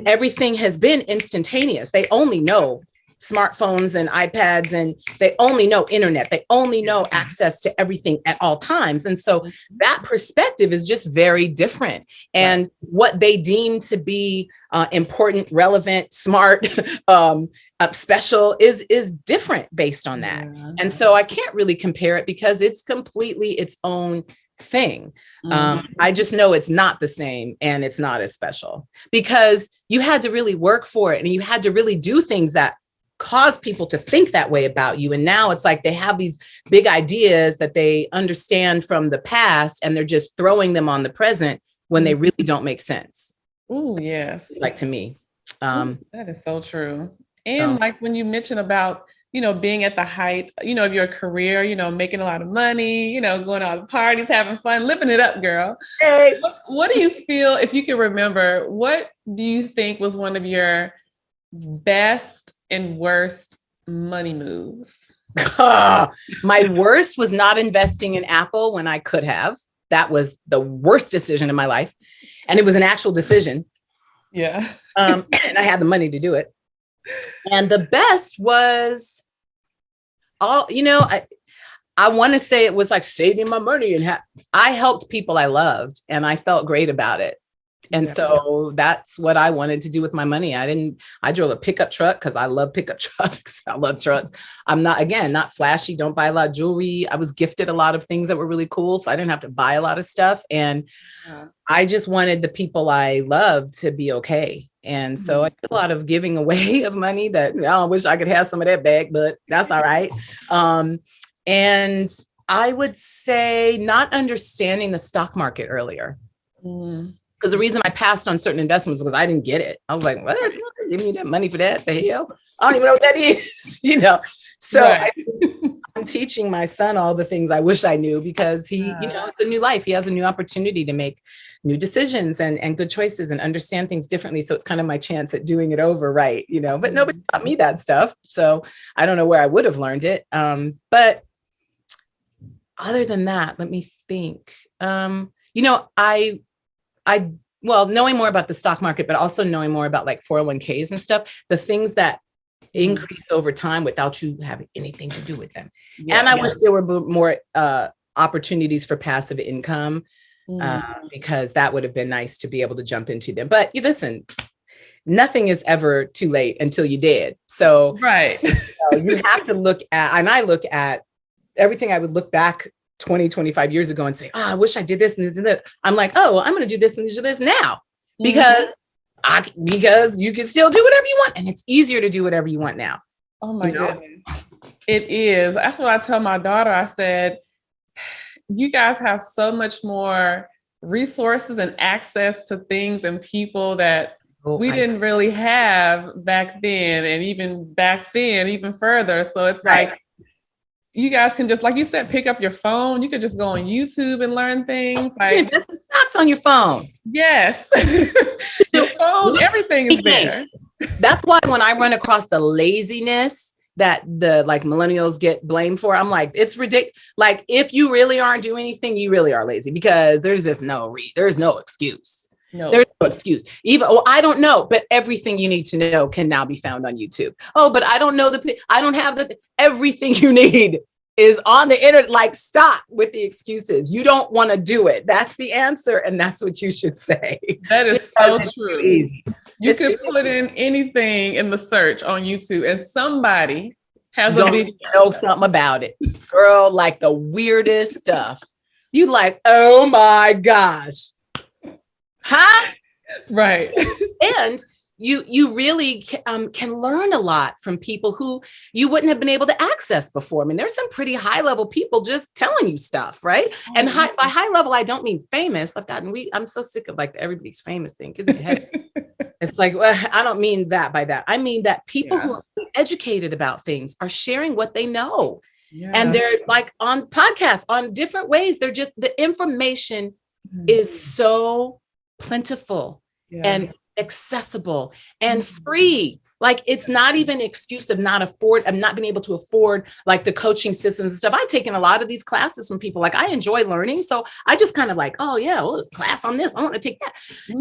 everything has been instantaneous. They only know smartphones and iPads, and they only know internet. They only know access to everything at all times. And so that perspective is just very different. And what they deem to be important, relevant, smart, special is different based on that. And so I can't really compare it because it's completely its own thing. I just know it's not the same, and it's not as special because you had to really work for it, and you had to really do things that cause people to think that way about you. And now it's like they have these big ideas that they understand from the past, and they're just throwing them on the present when they really don't make sense. Oh, yes. Like, to me. That is so true. And like when you mentioned about, being at the height, of your career, making a lot of money, going out to parties, having fun, living it up, girl. Hey. What do you feel, if you can remember, what do you think was one of your best and worst money moves? My worst was not investing in Apple when I could have. That was the worst decision in my life. And it was an actual decision. Yeah. And I had the money to do it. And the best was I want to say it was like saving my money, and I helped people I loved, and I felt great about it. And so that's what I wanted to do with my money. I drove a pickup truck because I love pickup trucks. I love trucks. I'm not flashy. Don't buy a lot of jewelry. I was gifted a lot of things that were really cool. So I didn't have to buy a lot of stuff. And I just wanted the people I loved to be okay. And so I did a lot of giving away of money that I wish I could have some of that back, but that's all right. And I would say not understanding the stock market earlier. Because the reason I passed on certain investments was because I didn't get it. I was like, what? Give me that money for that? The hell? I don't even know what that is, So I'm teaching my son all the things I wish I knew, because he, it's a new life. He has a new opportunity to make new decisions and good choices and understand things differently. So it's kind of my chance at doing it over, right? But nobody taught me that stuff. So I don't know where I would have learned it. But other than that, let me think. Knowing more about the stock market, but also knowing more about like 401ks and stuff, the things that increase over time without you having anything to do with them. And I wish there were more opportunities for passive income, because that would have been nice to be able to jump into them. But you listen, nothing is ever too late until you're dead. So you have to look at, and I look at everything. I would look back 20, 25 years ago and say, I wish I did this and this and that. I'm like, I'm going to do this and do this now, because you can still do whatever you want. And it's easier to do whatever you want now. Oh my goodness. It is. That's what I tell my daughter. I said, you guys have so much more resources and access to things and people that we didn't really have back then. And even further. So it's like, you guys can just, like you said, pick up your phone. You could just go on YouTube and learn things. Like, you can invest in stocks on your phone. Yes. Your phone, everything is there. That's why when I run across the laziness that the millennials get blamed for, I'm like, it's ridiculous. Like, if you really aren't doing anything, you really are lazy, because there's just there's no excuse. No. There's no excuse. I don't know, but everything you need to know can now be found on YouTube. Oh, but I don't know I don't have everything you need is on the internet. Like, stop with the excuses. You don't want to do it. That's the answer. And that's what you should say. That is so true. Easy. You can put in anything in the search on YouTube and somebody has a video. Know something about it. Girl, like the weirdest stuff. You like, oh my gosh. Huh? Right. And you really can learn a lot from people who you wouldn't have been able to access before. I mean, there's some pretty high level people just telling you stuff, right? Mm-hmm. And by high level, I don't mean famous. I'm so sick of like everybody's famous thing. It's like, well, I don't mean that by that. I mean that people who are educated about things are sharing what they know. Yeah. And they're like on podcasts, on different ways. They're just, the information is so plentiful and accessible and free. Like, it's not even an excuse of not being able to afford like the coaching systems and stuff. I've taken a lot of these classes from people. Like, I enjoy learning. So I just kind of like, oh yeah, well, there's a class on this, I want to take that.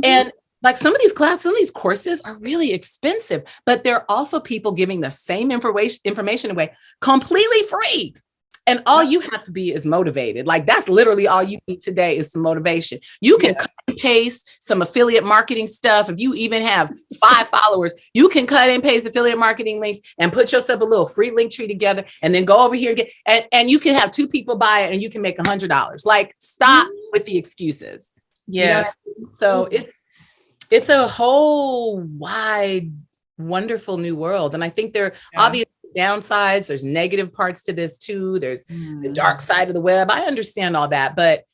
And like, some of these courses are really expensive, but there are also people giving the same information away completely free. And all you have to be is motivated. Like, that's literally all you need today is some motivation. You can cut and paste some affiliate marketing stuff. If you even have 5 followers, you can cut and paste affiliate marketing links and put yourself a little free link tree together, and then go over here and you can have 2 people buy it and you can make $100. Like, stop with the excuses. Yeah. So it's a whole wide, wonderful new world. And I think there obviously downsides, there's negative parts to this too. There's the dark side of the web. I understand all that, but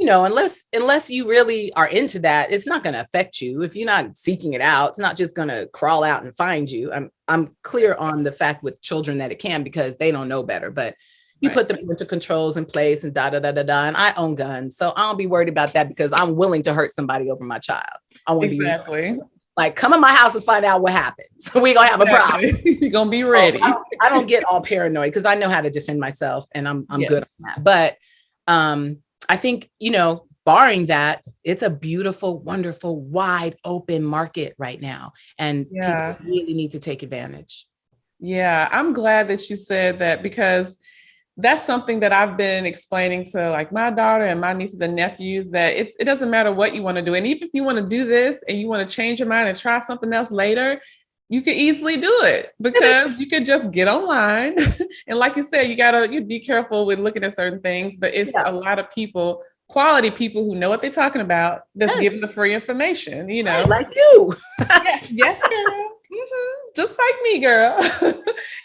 unless you really are into that, it's not going to affect you. If you're not seeking it out, it's not just going to crawl out and find you. I'm clear on the fact with children that it can, because they don't know better, but you put the parental controls in place and and I own guns. So I don't be worried about that, because I'm willing to hurt somebody over my child. I want to be like, come in my house and find out what happens. We're going to have a problem. You're going to be ready. I don't get all paranoid, because I know how to defend myself, and I'm good on that. But I think, barring that, it's a beautiful, wonderful, wide open market right now. And people really need to take advantage. Yeah, I'm glad that you said that, because that's something that I've been explaining to like my daughter and my nieces and nephews, that it doesn't matter what you want to do. And even if you want to do this and you want to change your mind and try something else later, you could easily do it, because you could just get online. And like you said, you be careful with looking at certain things, but it's a lot of people, quality people who know what they're talking about, that's giving the free information, Right, like you. Yes, girl. Just like me, girl.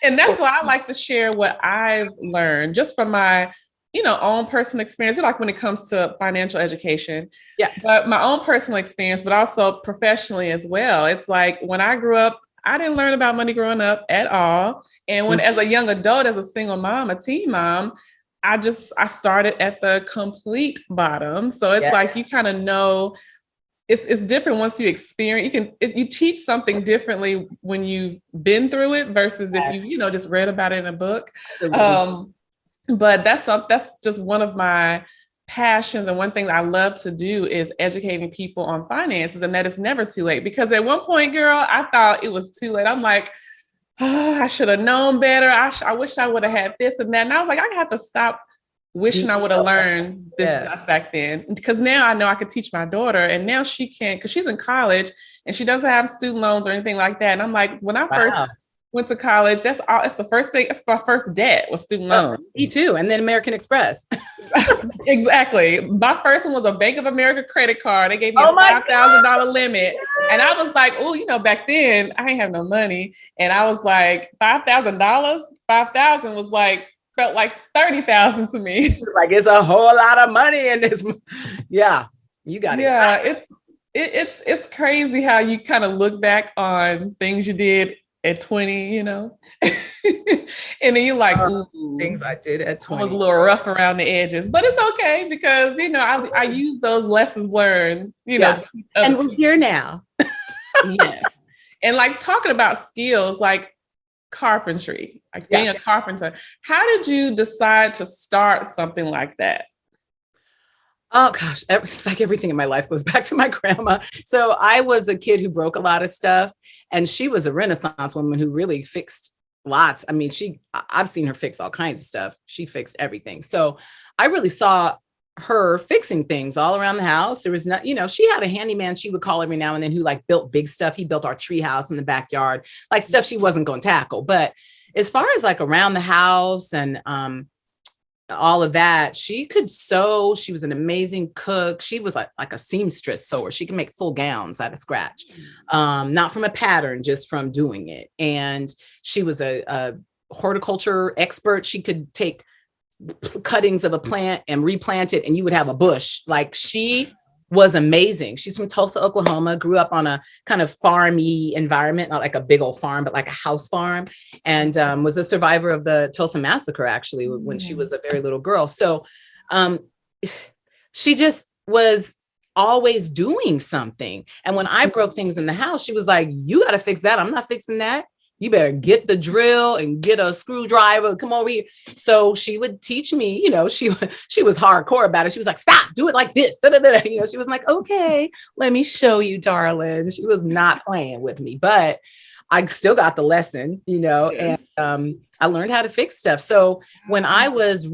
And that's why I like to share what I've learned just from my, own personal experience, like when it comes to financial education. Yeah. But my own personal experience, but also professionally as well. It's like when I grew up, I didn't learn about money growing up at all. And when, as a young adult, as a single mom, a teen mom, I started at the complete bottom. So it's like, you kind of know, it's different once you experience. You teach something differently when you've been through it versus if you just read about it in a book. But that's just one of my passions, and one thing that I love to do is educating people on finances, and that it's never too late. Because at one point, girl, I thought it was too late. I'm like, I should have known better. I wish I would have had this and that. And I was like, I have to stop wishing I would have learned this stuff back then, because now I know I could teach my daughter, and now she can, because she's in college and she doesn't have student loans or anything like that. And I'm like, when I first went to college, that's all. It's the first thing. It's my first debt was student loans. Me too. And then American Express. Exactly. My first one was a Bank of America credit card. They gave me a $5,000 limit. And I was like, back then I ain't have no money. And I was like, $5,000, 5,000 was like, felt like 30,000 to me. Like, it's a whole lot of money in this. Yeah. You got it. Yeah. It's crazy how you kind of look back on things you did at 20, and then you're like, things I did at 20 I was a little rough around the edges, but it's okay, because I use those lessons learned, and we're here now. Yeah. And like talking about skills like carpentry, like being a carpenter, how did you decide to start something like that? Oh gosh, it's like everything in my life goes back to my grandma. So I was a kid who broke a lot of stuff, and she was a Renaissance woman who really fixed lots. I mean, I've seen her fix all kinds of stuff. She fixed everything. So I really saw her fixing things all around the house. There was not, she had a handyman she would call every now and then who like built big stuff. He built our tree house in the backyard, like stuff she wasn't going to tackle. But as far as like around the house and all of that, she could sew. She was an amazing cook. She was like a seamstress sewer. She can make full gowns out of scratch, not from a pattern, just from doing it. And she was a horticulture expert. She could take cuttings of a plant and replant it, and you would have a bush. Like, she was amazing. She's from Tulsa, Oklahoma, grew up on a kind of farmy environment, not like a big old farm, but like a house farm, and was a survivor of the Tulsa massacre, actually, when she was a very little girl. So she just was always doing something. And when I broke things in the house, she was like, you got to fix that. I'm not fixing that. You better get the drill and get a screwdriver. Come over here. So she would teach me, she was hardcore about it. She was like, stop, do it like this. Da, da, da. She was like, okay, let me show you, darling. She was not playing with me, but I still got the lesson, and I learned how to fix stuff. So when I was,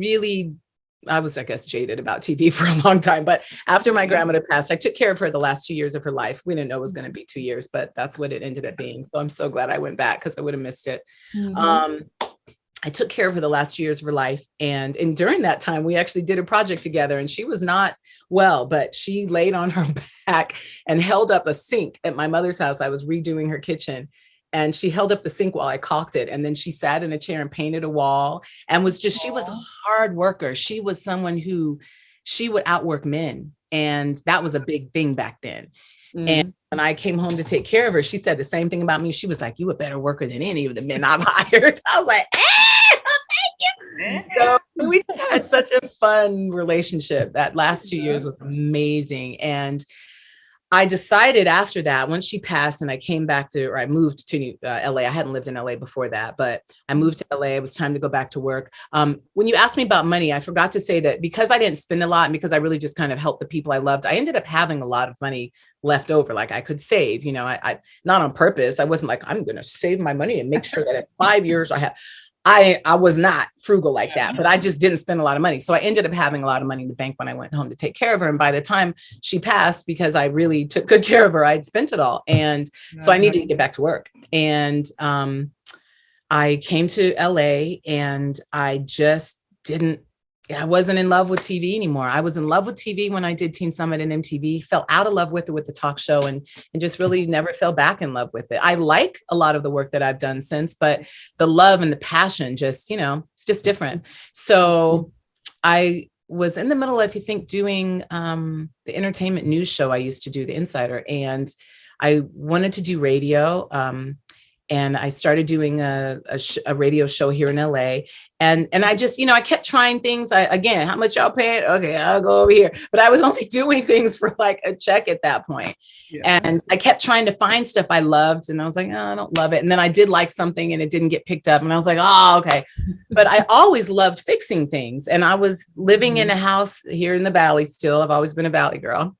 I guess, jaded about TV for a long time. But after my grandmother passed, I took care of her the last 2 years of her life. We didn't know it was going to be 2 years, but that's what it ended up being. So I'm so glad I went back, because I would have missed it. I took care of her the last 2 years of her life. And during that time, we actually did a project together, and she was not well, but she laid on her back and held up a sink at my mother's house. I was redoing her kitchen. And she held up the sink while I caulked it. And then she sat in a chair and painted a wall, and she was a hard worker. She was someone who she would outwork men. And that was a big thing back then. And when I came home to take care of her, she said the same thing about me. She was like, you a better worker than any of the men I've hired. I was like, thank you. So we just had such a fun relationship. That last 2 years was amazing. And I decided after that, once she passed and I came back to, or I moved to LA, I hadn't lived in LA before that, but I moved to LA. It was time to go back to work. When you asked me about money, I forgot to say that because I didn't spend a lot and because I really just kind of helped the people I loved, I ended up having a lot of money left over. Like I could save, you know, I not on purpose. I wasn't like, I'm going to save my money and make sure that at 5 years I was not frugal like that, but I just didn't spend a lot of money. So I ended up having a lot of money in the bank when I went home to take care of her. And by the time she passed, because I really took good care of her, I'd spent it all. And so I needed to get back to work. And I came to LA and I wasn't in love with TV anymore. I was in love with TV when I did Teen Summit and MTV, fell out of love with it with the talk show and just really never fell back in love with it. I like a lot of the work that I've done since, but the love and the passion just, you know, it's just different. So I was in the middle of, if you think, doing the entertainment news show I used to do, The Insider, and I wanted to do radio. And I started doing a radio show here in LA. And I just, you know, I kept trying things. Again, how much y'all paying? Okay, I'll go over here. But I was only doing things for like a check at that point. Yeah. And I kept trying to find stuff I loved. And I was like, oh, I don't love it. And then I did like something and it didn't get picked up. And I was like, oh, okay. But I always loved fixing things. And I was living in a house here in the Valley still. I've always been a Valley girl.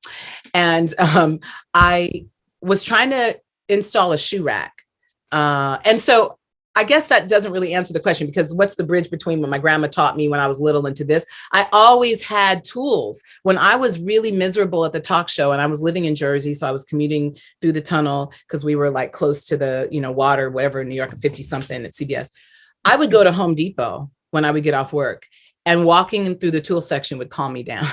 And I was trying to install a shoe rack. And so I guess that doesn't really answer the question, because what's the bridge between what my grandma taught me when I was little into this? I always had tools. When I was really miserable at the talk show and I was living in Jersey, so I was commuting through the tunnel because we were like close to the, you know, water, whatever, in New York, 50 something at CBS. I would go to Home Depot when I would get off work, and walking through the tool section would calm me down.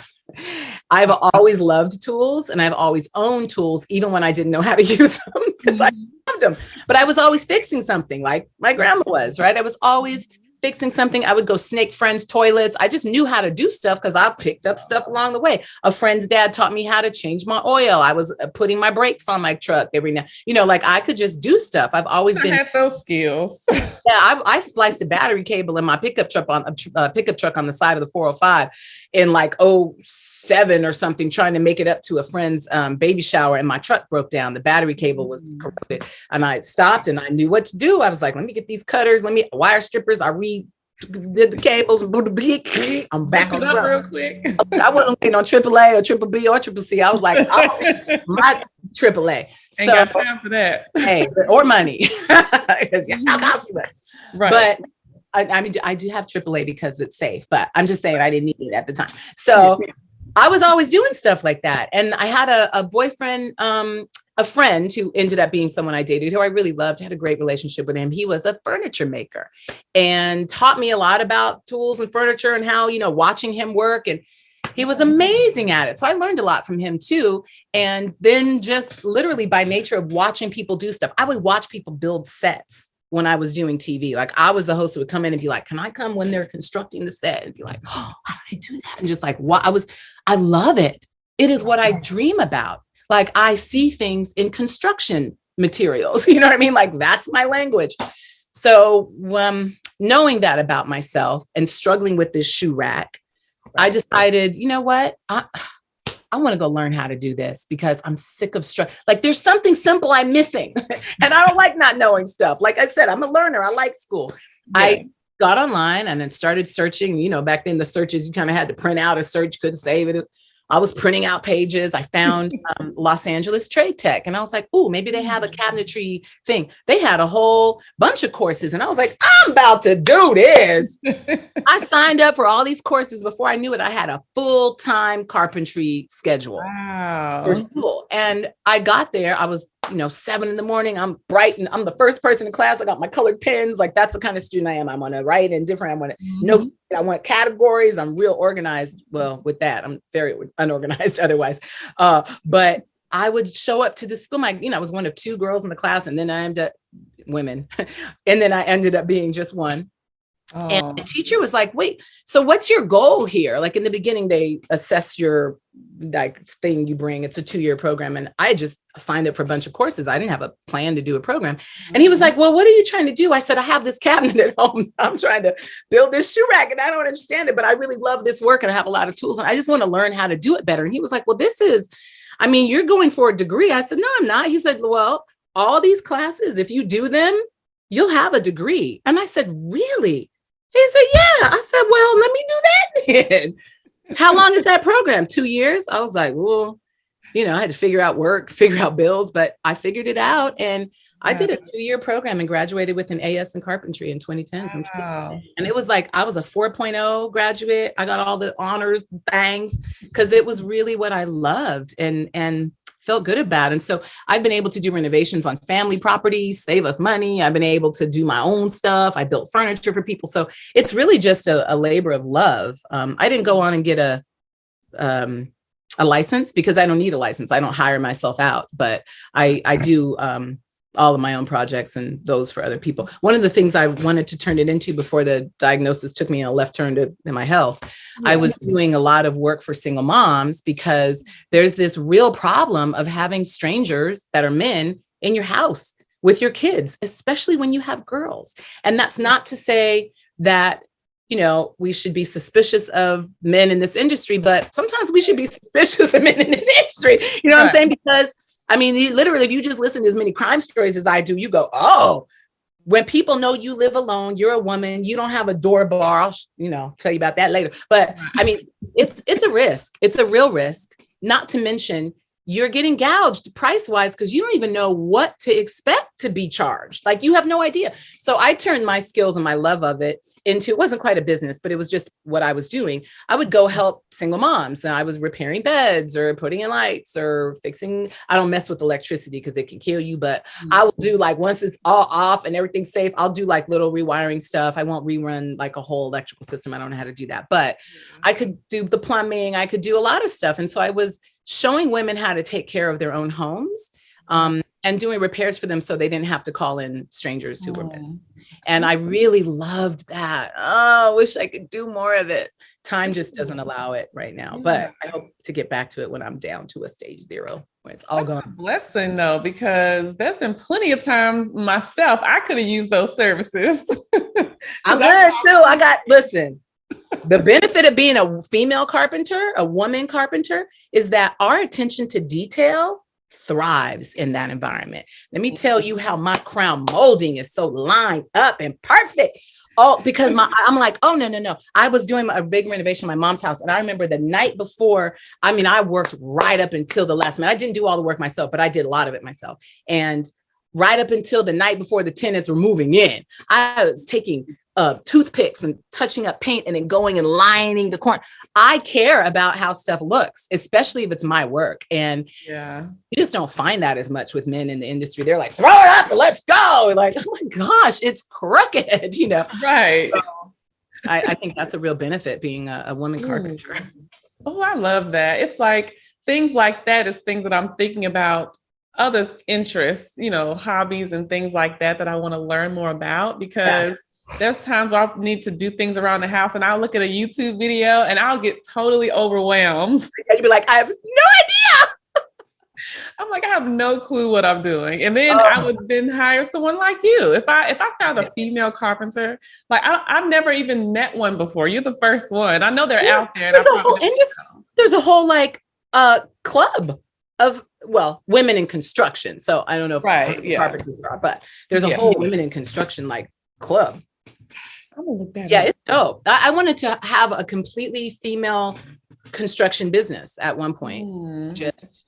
I've always loved tools, and I've always owned tools, even when I didn't know how to use them, because I loved them. But I was always fixing something, like my grandma was, right? I was always fixing something. I would go snake friends' toilets. I just knew how to do stuff because I picked up stuff along the way. A friend's dad taught me how to change my oil. I was putting my brakes on my truck every now, you know, like I could just do stuff. I've always had those skills. Yeah, I spliced a battery cable in my pickup truck on the side of the 405 in like 2007 or something, trying to make it up to a friend's baby shower, and my truck broke down. The battery cable was corrupted, and I stopped and I knew what to do. I was like, let me get these cutters, wire strippers. I redid the cables. I'm back on the road real quick. I wasn't waiting on AAA or Triple B or Triple C. I was like, oh, my AAA. Ain't got time for that. Hey, or money. I'll cost you money. Right. But I mean, I do have AAA because it's safe, but I'm just saying I didn't need it at the time. So I was always doing stuff like that. And I had a boyfriend, a friend who ended up being someone I dated, who I really loved, had a great relationship with him. He was a furniture maker and taught me a lot about tools and furniture and how, you know, watching him work. And he was amazing at it. So I learned a lot from him too. And then just literally by nature of watching people do stuff, I would watch people build sets when I was doing TV. Like I was the host who would come in and be like, can I come when they're constructing the set? And be like, oh, how do they do that? And just like, what? I love it. It is what I dream about. Like I see things in construction materials, you know what I mean? Like that's my language. So knowing that about myself and struggling with this shoe rack, I decided, you know what? I want to go learn how to do this because I'm sick of like there's something simple I'm missing. And I don't like not knowing stuff. Like I said, I'm a learner. I like school. Yeah. I got online and then started searching. You know, back then the searches, you kind of had to print out a search, couldn't save it. I was printing out pages. I found Los Angeles Trade Tech, and I was like, oh, maybe they have a cabinetry thing. They had a whole bunch of courses, and I was like, I'm about to do this. I signed up for all these courses. Before I knew it, I had a full-time carpentry schedule. Wow. For school. And I got there. I was, 7 a.m. I'm bright, and I'm the first person in class. I got my colored pens. Like that's the kind of student I am. I want to write in different. I want to know. I want categories. I'm real organized. Well, with that, I'm very unorganized otherwise. But I would show up to the school. I was one of 2 girls in the class, and then I ended up women, and then I ended up being just one. Oh. And the teacher was like, wait, so what's your goal here? Like in the beginning, they assess your thing you bring. It's a 2-year program. And I just signed up for a bunch of courses. I didn't have a plan to do a program. And he was like, well, what are you trying to do? I said, I have this cabinet at home. I'm trying to build this shoe rack and I don't understand it, but I really love this work and I have a lot of tools and I just want to learn how to do it better. And he was like, well, I mean, you're going for a degree. I said, no, I'm not. He said, well, all these classes, if you do them, you'll have a degree. And I said, really? He said, yeah. I said, well, let me do that then. How long is that program? 2 years? I was like, well, I had to figure out work, figure out bills, but I figured it out. And I did a 2-year program and graduated with an AS in carpentry in 2010. Wow. And it was like, I was a 4.0 graduate. I got all the honors things because it was really what I loved and felt good about. And so I've been able to do renovations on family properties, save us money. I've been able to do my own stuff. I built furniture for people. So it's really just a labor of love. I didn't go on and get a license because I don't need a license. I don't hire myself out, but I do all of my own projects and those for other people. One of the things I wanted to turn it into before the diagnosis took me in a left turn in my health, I was doing a lot of work for single moms because there's this real problem of having strangers that are men in your house with your kids, especially when you have girls. And that's not to say that we should be suspicious of men in this industry, but sometimes we should be suspicious of men in this industry. You know what I'm saying? Because I mean, literally, if you just listen to as many crime stories as I do, you go, oh, when people know you live alone, you're a woman, you don't have a door bar. I'll, tell you about that later. But I mean, it's a risk. It's a real risk, not to mention you're getting gouged price wise because you don't even know what to expect to be charged. Like you have no idea. So I turned my skills and my love of it into, it wasn't quite a business, but it was just what I was doing. I would go help single moms and I was repairing beds or putting in lights or fixing. I don't mess with electricity because it can kill you, but I will do like once it's all off and everything's safe, I'll do like little rewiring stuff. I won't rerun like a whole electrical system. I don't know how to do that, but I could do the plumbing. I could do a lot of stuff. And so I was showing women how to take care of their own homes and doing repairs for them so they didn't have to call in strangers who were men. And I really loved that. Oh, I wish I could do more of it. Time just doesn't allow it right now, but I hope to get back to it when I'm down to a stage 0 where it's all gone. Blessing though, because there's been plenty of times myself, I could have used those services. I'm good too. Listen. The benefit of being a female carpenter, a woman carpenter, is that our attention to detail thrives in that environment. Let me tell you how my crown molding is so lined up and perfect. Oh, because I'm like, oh, no. I was doing a big renovation in my mom's house. And I remember the night before, I worked right up until the last minute. I didn't do all the work myself, but I did a lot of it myself. And right up until the night before the tenants were moving in, I was taking toothpicks and touching up paint and then going and lining the corner. I care about how stuff looks, especially if it's my work. And you just don't find that as much with men in the industry. They're like, throw it up and let's go. And like, oh my gosh, it's crooked, Right. So I think that's a real benefit being a woman carpenter. Oh, I love that. It's like things like that is things that I'm thinking about, other interests, hobbies and things like that I want to learn more about, because there's times where I need to do things around the house and I'll look at a YouTube video and I'll get totally overwhelmed. You'd be like, I have no idea. I'm like, I have no clue what I'm doing. And then I would then hire someone like you. If I found a female carpenter, like I've never even met one before. You're the first one. I know they're out there. There's a whole industry. There's a whole club of women in construction. So I don't know if carpenters are, but there's a whole women in construction club. I'm gonna look that up. It's dope. I wanted to have a completely female construction business at one point. Just,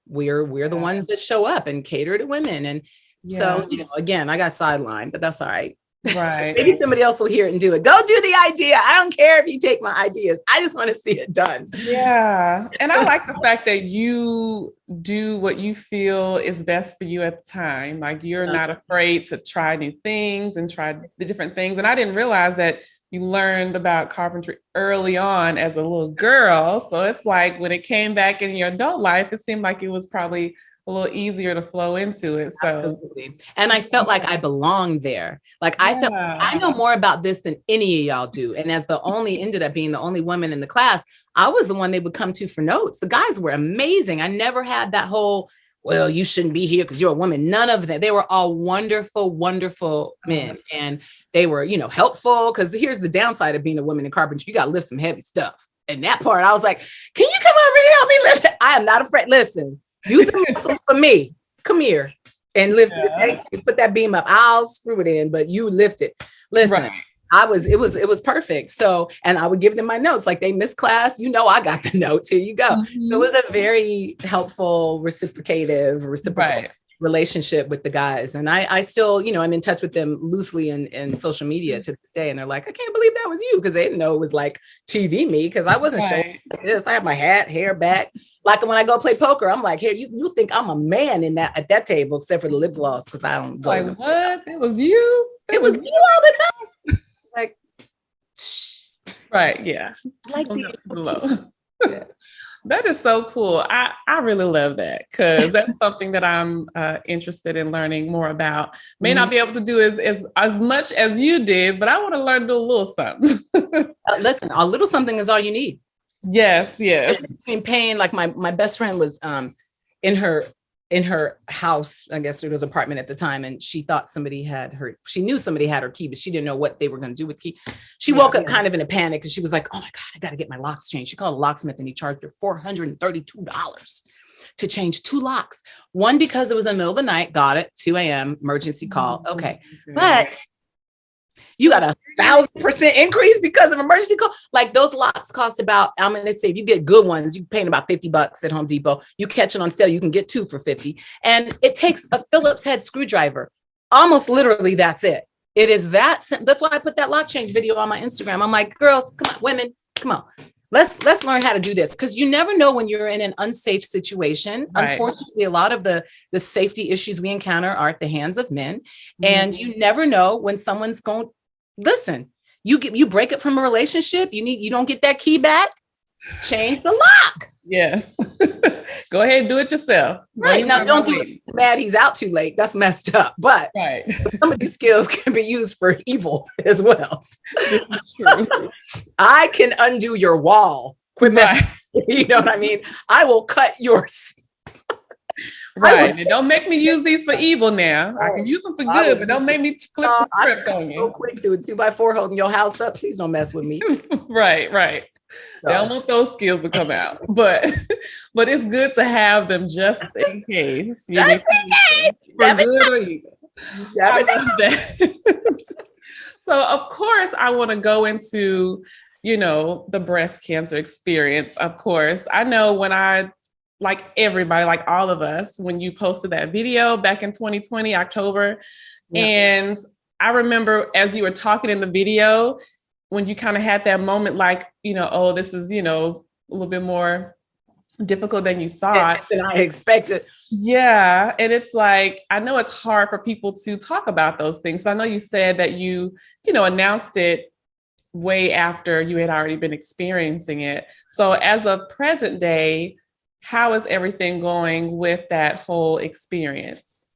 we're the ones that show up and cater to women. And so, again, I got sidelined, but that's all right. Right. Maybe somebody else will hear it and do it. Go do the idea. I don't care if you take my ideas. I just want to see it done. Yeah. And I like the fact that you do what you feel is best for you at the time. Like you're not afraid to try new things and try the different things. And I didn't realize that you learned about carpentry early on as a little girl. So it's like when it came back in your adult life, it seemed like it was probably a little easier to flow into it. So, absolutely. And I felt like I belonged there. Like I felt I know more about this than any of y'all do. And as ended up being the only woman in the class, I was the one they would come to for notes. The guys were amazing. I never had that whole, well, you shouldn't be here because you're a woman. None of that. They were all wonderful, wonderful men. And they were, helpful. Because here's the downside of being a woman in carpentry. You got to lift some heavy stuff. And that part, I was like, can you come over here and help me lift it? I am not afraid. Listen, use the muscles for me. Come here and lift it. Put that beam up. I'll screw it in, but you lift it. Listen. Right. It was perfect. So, and I would give them my notes, like they missed class, I got the notes. Here you go. Mm-hmm. So it was a very helpful, reciprocal Right. relationship with the guys. And I still, I'm in touch with them loosely in social media to this day. And they're like, I can't believe that was you. Cause they didn't know it was like TV me. Cause I wasn't showing like this. I have my hair back. Like when I go play poker, I'm like, here, you think I'm a man at that table, except for the lip gloss. Cause I don't go. Like, what? It was you? It was you all the time. Like, right. Yeah. Like yeah. That is so cool. I really love that because that's something that I'm interested in learning more about. May not be able to do as much as you did, but I want to learn to do a little something. Listen, a little something is all you need. Yes. Between paying, like my best friend was in her house, I guess it was apartment at the time, and she thought she knew somebody had her key, but she didn't know what they were going to do with key. She woke up kind of in a panic and she was like, oh my God, I got to get my locks changed. She called a locksmith and he charged her $432 to change 2 locks. One, because it was in the middle of the night, got it, 2 a.m. emergency call. Okay. But you got 1,000% increase because of emergency call. Like those locks cost about, I'm going to say, if you get good ones, you're paying about $50 at Home Depot. You catch it on sale, you can get 2 for $50. And it takes a Phillips head screwdriver. Almost literally, that's it. It is that simple. That's why I put that lock change video on my Instagram. I'm like, girls, come on, women, come on. Let's learn how to do this, because you never know when you're in an unsafe situation. Right. Unfortunately, a lot of the safety issues we encounter are at the hands of men. And you never know when someone's going. Listen, you break it from a relationship. You don't get that key back. Change the lock. Yes. Go ahead and do it yourself. Right. Now, don't do it mad he's out too late. That's messed up. But some of these skills can be used for evil as well. This is true. I can undo your wall. Quit messing. You know what I mean? I will cut yours. Right. And don't make me use these for evil now. I can use them for good, but don't make me flip the script on you. So quick to a 2x4 holding your house up. Please don't mess with me. Right. So. They don't want those skills to come out. But it's good to have them just in case. Just in case. For good or evil. I love that. So of course I want to go into, the breast cancer experience. Of course, I know when like everybody, like all of us, when you posted that video back in 2020, October. And I remember as you were talking in the video, when you kind of had that moment, like, oh, this is, a little bit more difficult than you thought. Than I expected. Yeah. And it's like, I know it's hard for people to talk about those things. I know you said that you announced it way after you had already been experiencing it. So as of present day, how is everything going with that whole experience?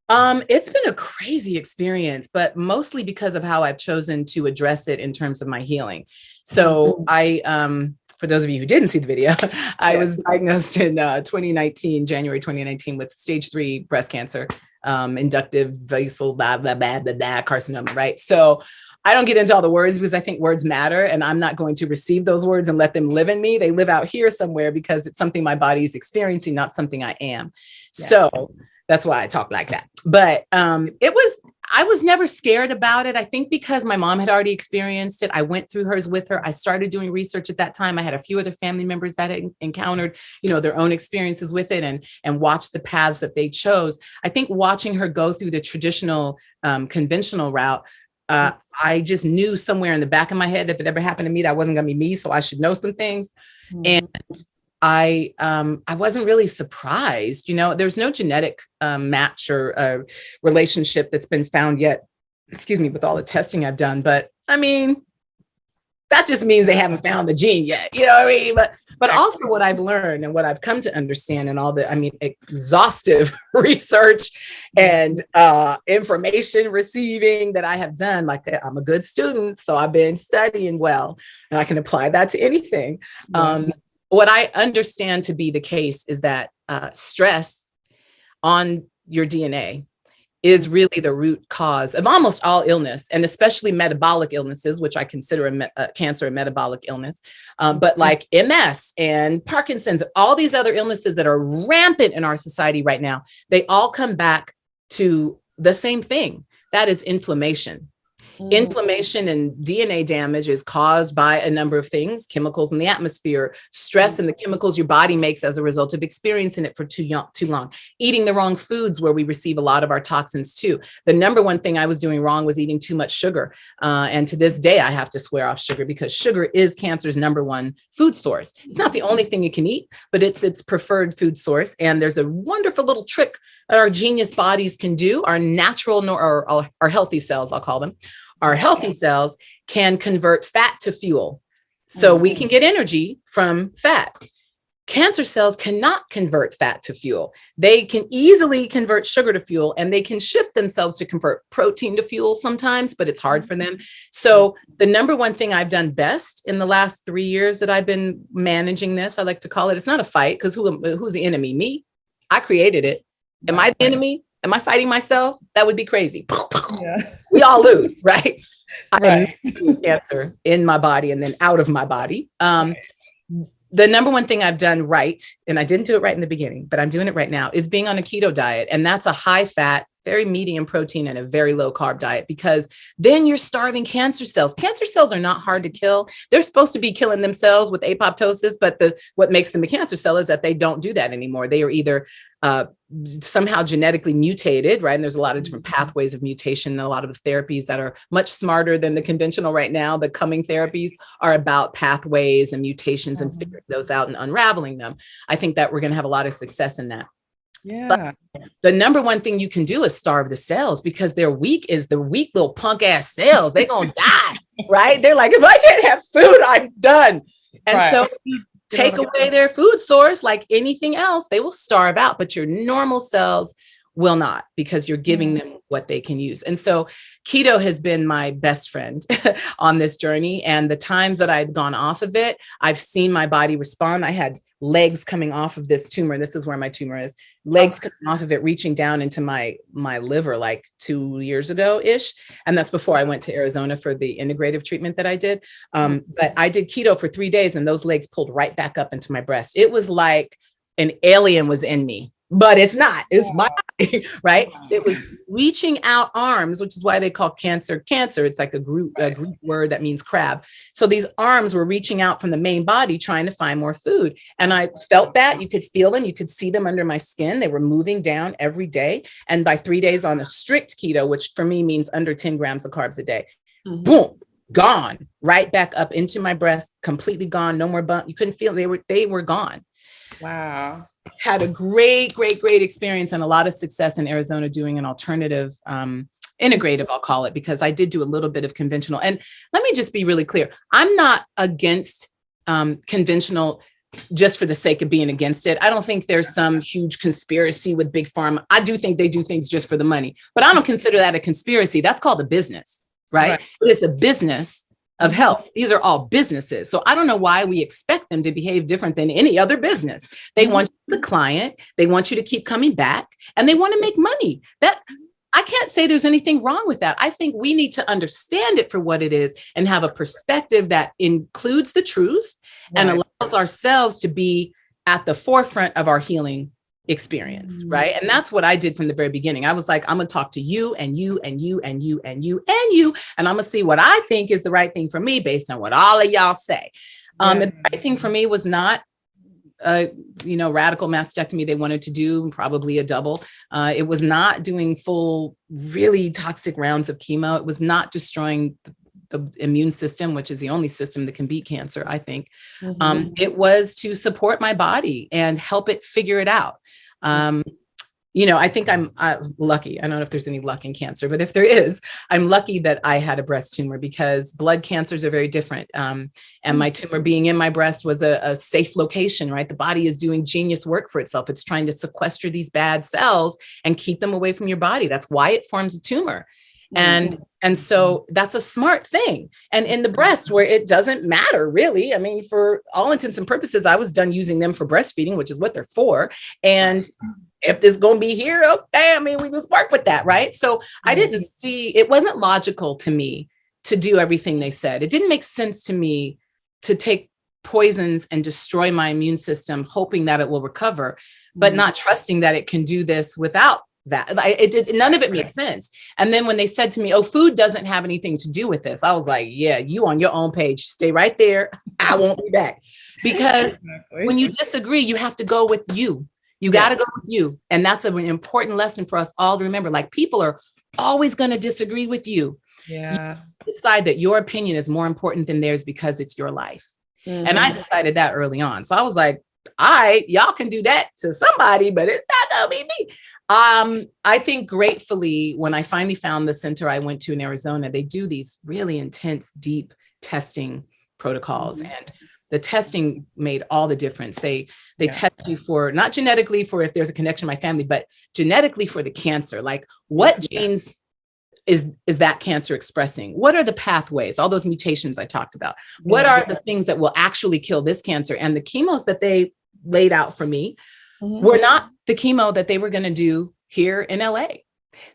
It's been a crazy experience, but mostly because of how I've chosen to address it in terms of my healing. So for those of you who didn't see the video, I was diagnosed in January 2019 with stage 3 breast cancer, inductive vessel carcinoma, right? So I don't get into all the words because I think words matter, and I'm not going to receive those words and let them live in me. They live out here somewhere because it's something my body is experiencing, not something I am. Yes. So that's why I talk like that. But I was never scared about it. I think because my mom had already experienced it. I went through hers with her. I started doing research at that time. I had a few other family members that had encountered, their own experiences with it and watched the paths that they chose. I think watching her go through the traditional, conventional route, I just knew somewhere in the back of my head that if it ever happened to me, that wasn't going to be me. So I should know some things. And I wasn't really surprised. There's no genetic match or relationship that's been found yet, with all the testing I've done. But I mean, that just means they haven't found the gene yet. You know what I mean? But also what I've learned and what I've come to understand and all the, exhaustive research and information receiving that I have done. Like I'm a good student, so I've been studying well, and I can apply that to anything. What I understand to be the case is that stress on your DNA is really the root cause of almost all illness, and especially metabolic illnesses, which I consider cancer a metabolic illness. But like MS and Parkinson's, all these other illnesses that are rampant in our society right now, they all come back to the same thing. That is inflammation. Inflammation and DNA damage is caused by a number of things: chemicals in the atmosphere, stress and the chemicals your body makes as a result of experiencing it for too long, eating the wrong foods where we receive a lot of our toxins too. The number one thing I was doing wrong was eating too much sugar. And to this day, I have to swear off sugar because sugar is cancer's number one food source. It's not the only thing you can eat, but it's its preferred food source. And there's a wonderful little trick that our genius bodies can do. Our natural or our healthy cells, I'll call them. Our healthy cells can convert fat to fuel. So we can get energy from fat. Cancer cells cannot convert fat to fuel. They can easily convert sugar to fuel, and they can shift themselves to convert protein to fuel sometimes, but it's hard for them. So the number one thing I've done best in the last 3 years that I've been managing this, I like to call it, it's not a fight, because who's the enemy? Me? I created it. Am I the enemy? Am I fighting myself? That would be crazy. Yeah. We all lose, right? I am cancer in my body and then out of my body. The number one thing I've done right, and I didn't do it right in the beginning, but I'm doing it right now, is being on a keto diet. And that's a high fat, very medium protein, and a very low carb diet, because then you're starving cancer cells. Cancer cells are not hard to kill. They're supposed to be killing themselves with apoptosis, but what makes them a cancer cell is that they don't do that anymore. They are either somehow genetically mutated, right? And there's a lot of different pathways of mutation, and a lot of the therapies that are much smarter than the conventional right now. The coming therapies are about pathways and mutations and figuring those out and unraveling them. I think that we're going to have a lot of success in that. Yeah. But the number one thing you can do is starve the cells, because they're weak is the weak little punk ass cells. They're going to die, right? They're like, if I can't have food, I'm done. And so you take away their food source, like anything else, they will starve out, but your normal cells will not, because you're giving them what they can use. And so keto has been my best friend on this journey. And the times that I've gone off of it, I've seen my body respond. I had legs coming off of this tumor. This is where my tumor is. Legs coming off of it, reaching down into my liver like 2 years ago ish. And that's before I went to Arizona for the integrative treatment that I did. But I did keto for 3 days, and those legs pulled right back up into my breast. It was like an alien was in me. But it's not, it's my body, right? It was reaching out arms, which is why they call cancer. It's like a Greek word that means crab. So these arms were reaching out from the main body, trying to find more food. And I felt that. You could feel them. You could see them under my skin. They were moving down every day. And by 3 days on a strict keto, which for me means under 10 grams of carbs a day, boom, gone, right back up into my breast, completely gone. No more bump. You couldn't feel they were gone. Wow. Had a great experience and a lot of success in Arizona doing an alternative, integrative, I'll call it, because I did do a little bit of conventional. And let me just be really clear. I'm not against conventional just for the sake of being against it. I don't think there's some huge conspiracy with big pharma. I do think they do things just for the money, but I don't consider that a conspiracy. That's called a business, right? It's a business of health. These are all businesses. So I don't know why we expect them to behave different than any other business. They want you as a client. They want you to keep coming back, and they want to make money. That I can't say there's anything wrong with that. I think we need to understand it for what it is and have a perspective that includes the truth and allows ourselves to be at the forefront of our healing experience, right? And that's what I did from the very beginning. I was like, I'm going to talk to you and you and you and you and you and you, and I'm going to see what I think is the right thing for me based on what all of y'all say. And the right thing for me was not radical mastectomy they wanted to do, probably a double. It was not doing full, really toxic rounds of chemo. It was not destroying the immune system, which is the only system that can beat cancer, I think. It was to support my body and help it figure it out. I think I'm lucky. I don't know if there's any luck in cancer, but if there is, I'm lucky that I had a breast tumor, because blood cancers are very different. And my tumor being in my breast was a safe location, right? The body is doing genius work for itself. It's trying to sequester these bad cells and keep them away from your body. That's why it forms a tumor. And so that's a smart thing. And in the breast, where it doesn't matter really, I mean, for all intents and purposes, I was done using them for breastfeeding, which is what they're for. And if this is going to be here, okay, I mean, we just work with that, right? So I didn't see, it wasn't logical to me to do everything they said. It didn't make sense to me to take poisons and destroy my immune system, hoping that it will recover, but not trusting that it can do this without that. None of it made sense. And then when they said to me, oh, food doesn't have anything to do with this, I was like, yeah, you on your own page, stay right there. I won't be back. Because when you disagree, you have to go with you. You got to go with you. And that's an important lesson for us all to remember. Like, people are always going to disagree with you. Yeah. You decide that your opinion is more important than theirs because it's your life. And I decided that early on. So I was like, all right, y'all can do that to somebody, but it's not going to be me. I think gratefully, when I finally found the center I went to in Arizona, they do these really intense, deep testing protocols. And the testing made all the difference. They test you for, not genetically for if there's a connection to my family, but genetically for the cancer. Like, what genes is that cancer expressing? What are the pathways? All those mutations I talked about. What are the things that will actually kill this cancer? And the chemos that they laid out for me were not the chemo that they were going to do here in LA.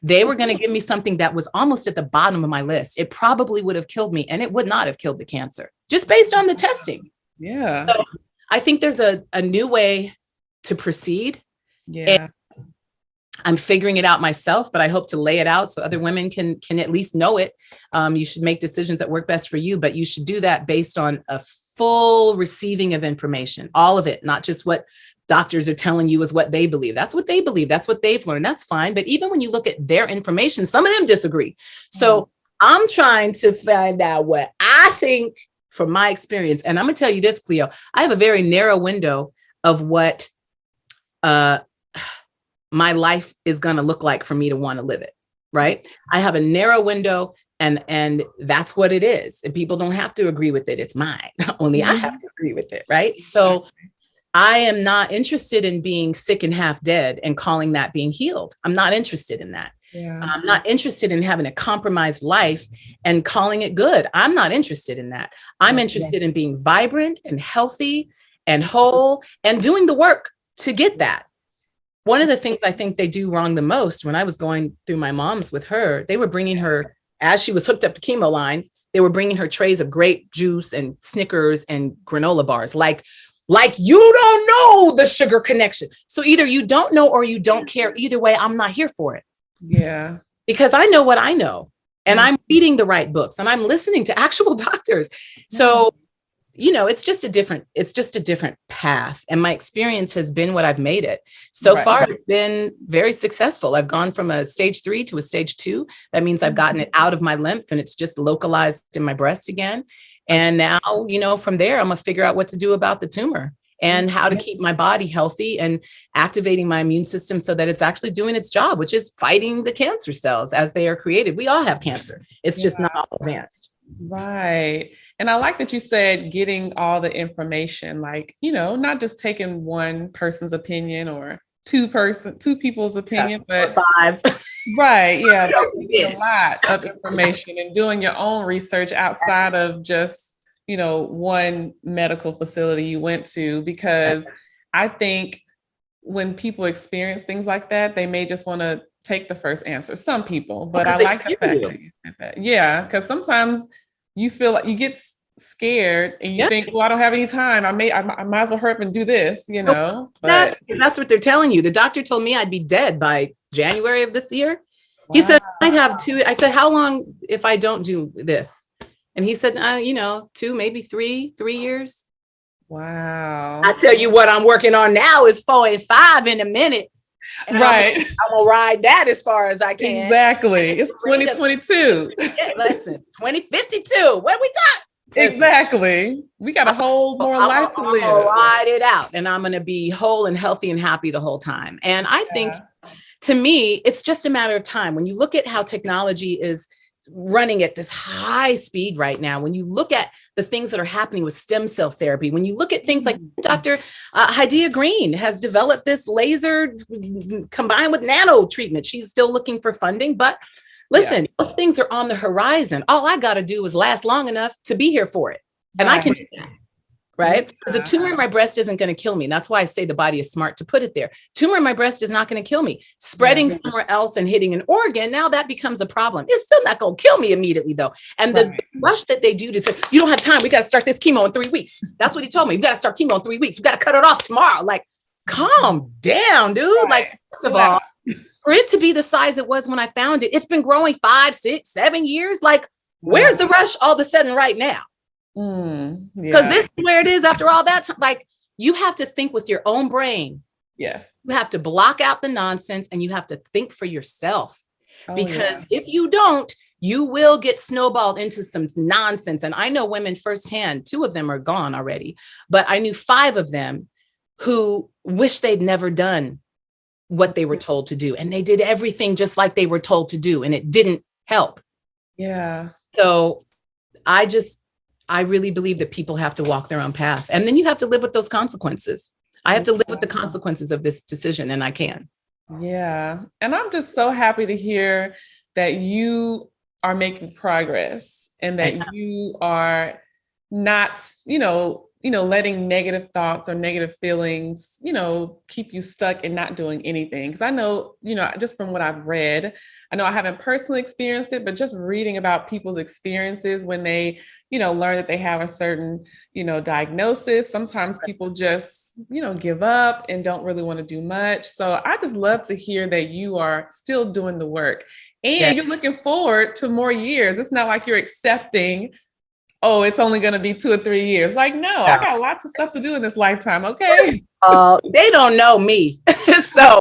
They were going to give me something that was almost at the bottom of my list. It probably would have killed me, and it would not have killed the cancer, just based on the testing. Yeah. So I think there's a new way to proceed. Yeah. And I'm figuring it out myself, but I hope to lay it out so other women can at least know it. You should make decisions that work best for you, but you should do that based on a full receiving of information, all of it, not just what doctors are telling you is what they believe. That's what they believe. That's what they've learned. That's fine. But even when you look at their information, some of them disagree. So I'm trying to find out what I think from my experience. And I'm going to tell you this, Cleo, I have a very narrow window of what my life is going to look like for me to want to live it. Right. I have a narrow window, and that's what it is. And people don't have to agree with it. It's mine. Only I have to agree with it. Right. So I am not interested in being sick and half dead and calling that being healed. I'm not interested in that. Yeah. I'm not interested in having a compromised life and calling it good. I'm not interested in that. I'm interested in being vibrant and healthy and whole and doing the work to get that. One of the things I think they do wrong the most, when I was going through my mom's with her, they were bringing her, as she was hooked up to chemo lines, they were bringing her trays of grape juice and Snickers and granola bars. Like you don't know the sugar connection. So either you don't know or you don't care. Either way, I'm not here for it. Yeah. Because I know what I know, and I'm reading the right books, and I'm listening to actual doctors. So, it's just a different path. And my experience has been what I've made it. So far, it's been very successful. I've gone from a stage 3 to a stage 2. That means I've gotten it out of my lymph, and it's just localized in my breast again. And now, from there, I'm going to figure out what to do about the tumor and how to keep my body healthy and activating my immune system so that it's actually doing its job, which is fighting the cancer cells as they are created. We all have cancer. It's just not all advanced. Right. And I like that you said getting all the information, like, not just taking one person's opinion or two people's opinion, but 5. Right. Yeah. That's a lot of information, and doing your own research outside of just, one medical facility you went to, because I think when people experience things like that, they may just want to take the first answer. Some people, but I like the fact that you said that. Yeah. Because sometimes you feel like you get scared and you think, well, I don't have any time. I might as well hurry up and do this, but that's what they're telling you. The doctor told me I'd be dead by January of this year. Wow. He said, I have 2. I said, how long if I don't do this? And he said, 2, maybe 3 years. Wow. I tell you what I'm working on now is 4 and 5 in a minute. And right. I'm gonna ride that as far as I can. Exactly. It's 2022. Listen, 2052. What we talking? Exactly. We got a whole more life to live. I'm gonna ride it out, and I'm gonna be whole and healthy and happy the whole time. And I think, to me, it's just a matter of time. When you look at how technology is running at this high speed right now, when you look at the things that are happening with stem cell therapy, when you look at things like Dr. Hadiya Green has developed this laser combined with nano treatment. She's still looking for funding, but listen, those things are on the horizon. All I got to do is last long enough to be here for it. And I can do that. right? Because a tumor in my breast isn't going to kill me. And that's why I say the body is smart to put it there. Tumor in my breast is not going to kill me. Spreading somewhere else and hitting an organ, now that becomes a problem. It's still not going to kill me immediately, though. And the rush that they do to say, you don't have time. We got to start this chemo in 3 weeks. That's what he told me. We got to start chemo in 3 weeks. We got to cut it off tomorrow. Like, calm down, dude. Like, first of all, for it to be the size it was when I found it, it's been growing 5, 6, 7 years. Like, where's the rush all of a sudden right now? Because this is where it is after all that time. Like, you have to think with your own brain. Yes. You have to block out the nonsense and you have to think for yourself. Because if you don't, you will get snowballed into some nonsense. And I know women firsthand, 2 of them are gone already, but I knew 5 of them who wish they'd never done what they were told to do. And they did everything just like they were told to do. And it didn't help. Yeah. So I really believe that people have to walk their own path. And then you have to live with those consequences. I have to live with the consequences of this decision, and I can. Yeah. And I'm just so happy to hear that you are making progress and that you are not, letting negative thoughts or negative feelings, keep you stuck and not doing anything. Because I know, just from what I've read, I know I haven't personally experienced it, but just reading about people's experiences when they, learn that they have a certain, diagnosis, sometimes people just, give up and don't really want to do much. So I just love to hear that you are still doing the work and you're looking forward to more years. It's not like you're accepting, oh, it's only going to be 2 or 3 years. Like, no, I got lots of stuff to do in this lifetime. Okay. They don't know me. So